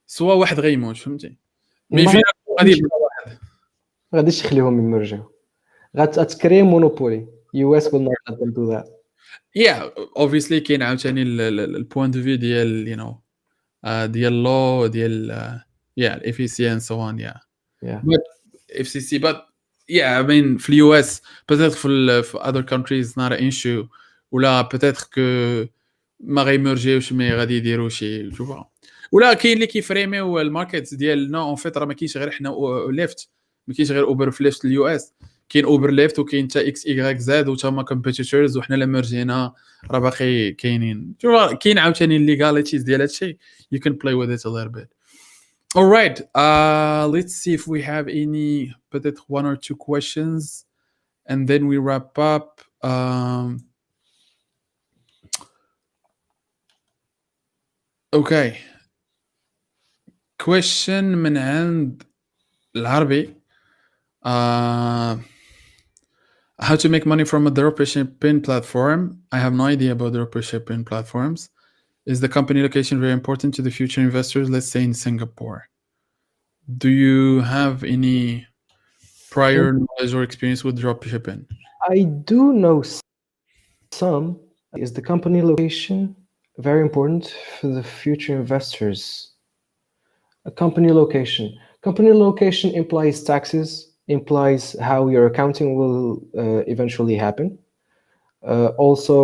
سوا واحد غيموت فهمتي. مي فينا غادي يبقى واحد ما غاديش تخليهم يمرجيو، غتكري مونوبولي. US will not let them do that. Yeah, obviously كاين عاوتاني البوينت دو في ديال ديال law ديال yeah FEC and so on. Yeah. But FCC but yeah I mean في اليو اس peut-être في other countries not an issue ولا peut-être que ما غيمرجيوش مي غادي يديروا شي شوفوا. ولا كاين اللي كيفريميو الماركت ديال نو اون فيت راه ما كاينش غير حنا ليفت، ما كاينش غير اوبر في ليفت اليو اس، كاين اوبر ليفت وكاين حتى اكس ايغريك زاد وتا هما كومبيتيتورز وحنا لا مرجينا راه باقي كاينين. شوف كاين عاوتاني الليغاليتيز ديال هادشي you can play with it a little bit. All right, let's see if we have any peut-être one or two questions and then we wrap up. Okay. Question من عند العربي. How to make money from a dropshipping platform? I have no idea about dropshipping platforms. Is the company location very important to the future investors? Let's say in Singapore. Do you have any prior knowledge or experience with dropshipping? I do know some. Is the company location very important for the future investors? A company location. Company location implies taxes, implies how your accounting will eventually happen. Also,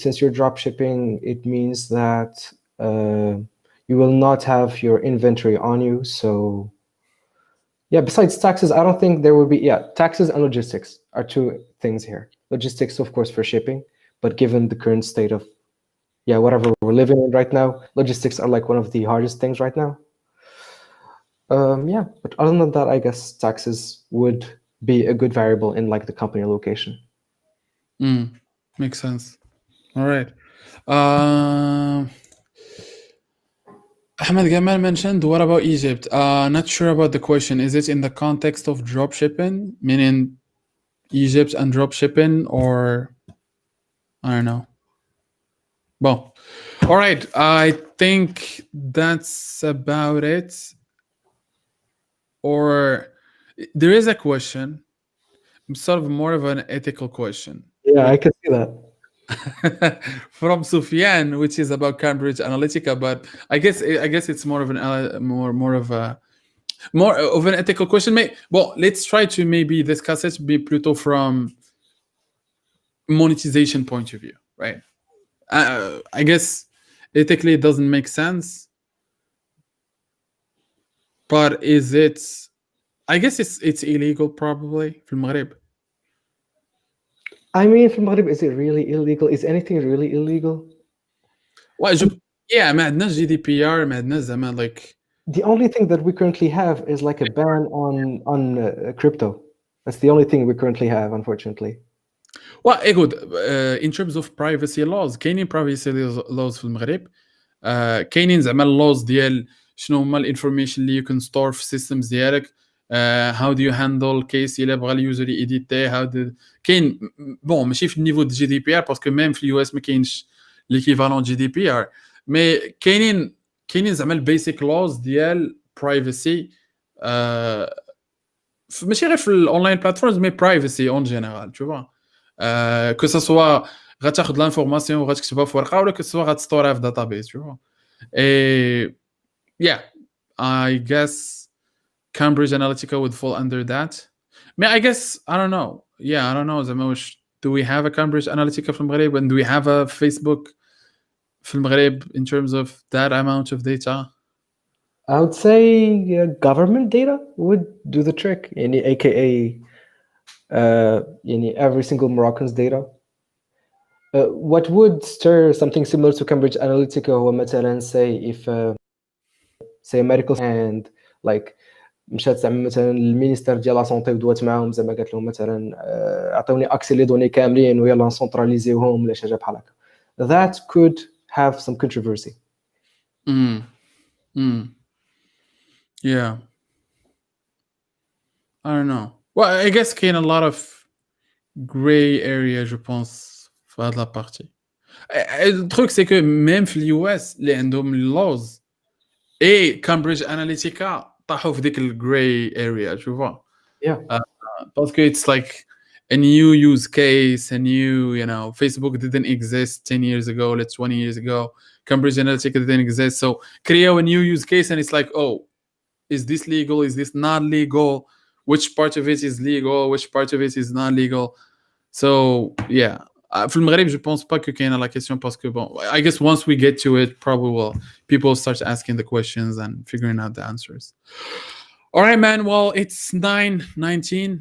since you're dropshipping, it means that you will not have your inventory on you. So, yeah, besides taxes, I don't think there will be, taxes and logistics are two things here. Logistics, of course, for shipping, but given the current state of, whatever we're living in right now, logistics are like one of the hardest things right now. But other than that, I guess taxes would be a good variable in like the company location. Makes sense. All right. Ahmed Gamal mentioned, what about Egypt? Not sure about the question. Is it in the context of drop shipping, meaning Egypt and drop shipping, or I don't know. Well, all right. I think that's about it. Or there is a question, sort of more of an ethical question, Yeah, I can see that. from Sufyan, which is about Cambridge Analytica. But I guess it's more of an more of an ethical question. Well, let's try to maybe discuss it be Pluto from monetization point of view, right? I guess ethically it doesn't make sense, but is it? I guess it's illegal probably في المغرب. I mean, في المغرب, is it really illegal? Is anything really illegal? Yeah, ما عندناش GDPR، ما عندناش زعما like. The only thing that we currently have is like a ban on crypto. That's the only thing we currently have, unfortunately. Well, écoute, in terms of privacy laws كاينين privacy laws في المغرب. كاينين زعما laws ديال شنو هما الانفورميشن اللي you can store في systems ديالك. how do you handle case الا بغى اليوزر يديتي كاين بون ماشي في النيفو ديال جي دي بي ار باسكو ميم في اليو اس ما كاينش ليكيفالون جي دي بي ار، مي كاينين زعما البيسيك لوز ديال برايفسي، ماشي غير في الاونلاين بلاتفورمز مي برايفسي اون جينيرال تو فوا، كو سوا غتاخذ لانفورماسيون وغتكتبها في ورقه ولا كو سوا غتستورها في داتابيس تو فوا. اي yeah, I guess Cambridge Analytica would fall under that. I guess I don't know. Yeah, I don't know. زعما واش do we have a Cambridge Analytica في المغرب and do we have a Facebook في المغرب in terms of that amount of data? I would say government data would do the trick, aka every single Moroccan's data. What would stir something similar to Cambridge Analytica هو مثلا say if say a medical and like مشات زعما مثلا المينيستر ديال لا سونتي ودوات معاهم زعما قالت لهم مثلا عطوني اكسي لي دوني كاملين ويلا نسونتراليزيوهم ولا شي حاجه بحال هكا. That could have some controversy. Yeah. I don't know. Well, I guess كاين a lot of gray area je pense في هاد لا بارتي. Le truc c'est que même في اليو اس اللي عندهم laws et Cambridge Analytica طاحوا في ديك الجراي area tu vois. Yeah. Parce que it's like a new use case, a new, Facebook didn't exist 10 years ago, let's 20 years ago. Cambridge Analytica didn't exist. So create a new use case and it's like, oh, is this legal? Is this not legal? Which part of it is legal? Which part of it is not legal? So, yeah. في المغرب, je pense pas que كاينه la question parce que bon, I guess once we get to it, probably people start asking the questions and figuring out the answers. All right, man. Well, it's 9:19.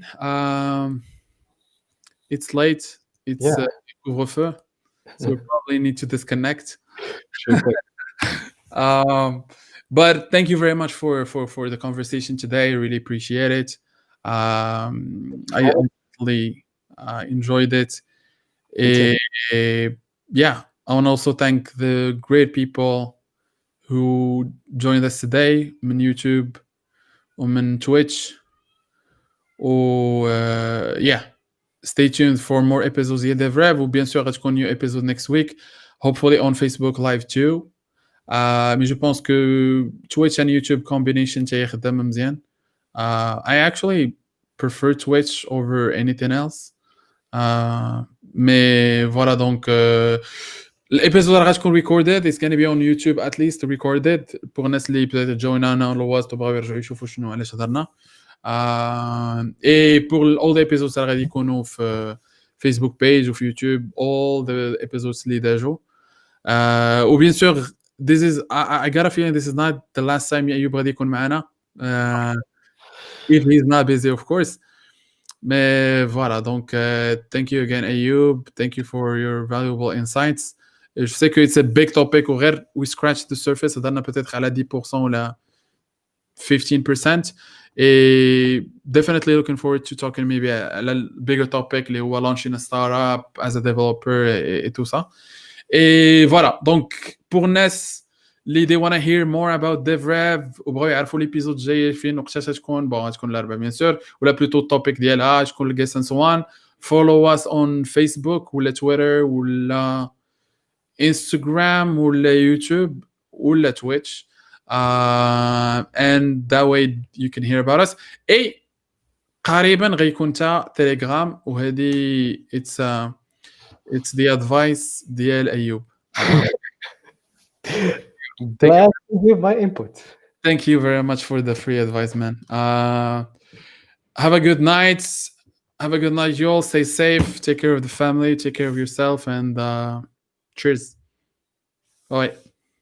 It's late. It's couvre-feu, so we probably need to disconnect. But thank you very much for the conversation today. I really appreciate it. I really enjoyed it. Yeah, I want to also thank the great people who joined us today on YouTube, on Twitch. Yeah, stay tuned for more episodes here de Vrev, ou bien sûr غتكون new episode next week, hopefully on Facebook live too. Mais je pense que Twitch and YouTube combination تيخدم مزيان. I actually prefer Twitch over anything else. Mais voilà, donc l'épisode غتكون recorded. It's going to be on YouTube at least recorded pour الناس اللي peut-être جوينانا ولا واز تبغاو يرجعوا يشوفوا شنو علاش هضرنا. Et pour all the episodes اللي غادي يكونوا في Facebook page وفي YouTube, all the episodes اللي داجوا. و bien sûr, this is I got a feeling this is not the last time أيوب غادي يكون معنا. If he's not busy, of course. Mais voilà, donc thank you again, Ayyoub. Thank you for your valuable insights. Je sais que it's a big topic. We scratched the surface. هضرنا peut-être على 10% ولا 15%. Et definitely looking forward to talking maybe a bigger topic اللي هو launching a startup as a developer et tout ça. Et voilà, donc pour الناس اللي they wanna hear more about DevRev وبغاو يعرفوا ليبيزود الجاي فين وقتاش غتكون غتكون الاربعاء بيان سور ولا بلوتو التوبيك ديالها شكون الجيست اند سو اون. follow us on Facebook ولا تويتر ولا انستغرام ولا يوتيوب ولا تويتش and that way you can hear about us. اي قريبا غيكون تا تيليجرام وهذه it's the advice ديال ايوب. Glad to give my input. Thank you very much for the free advice, man. Have a good night. Have a good night, you all. Stay safe. Take care of the family. Take care of yourself. And cheers. Bye.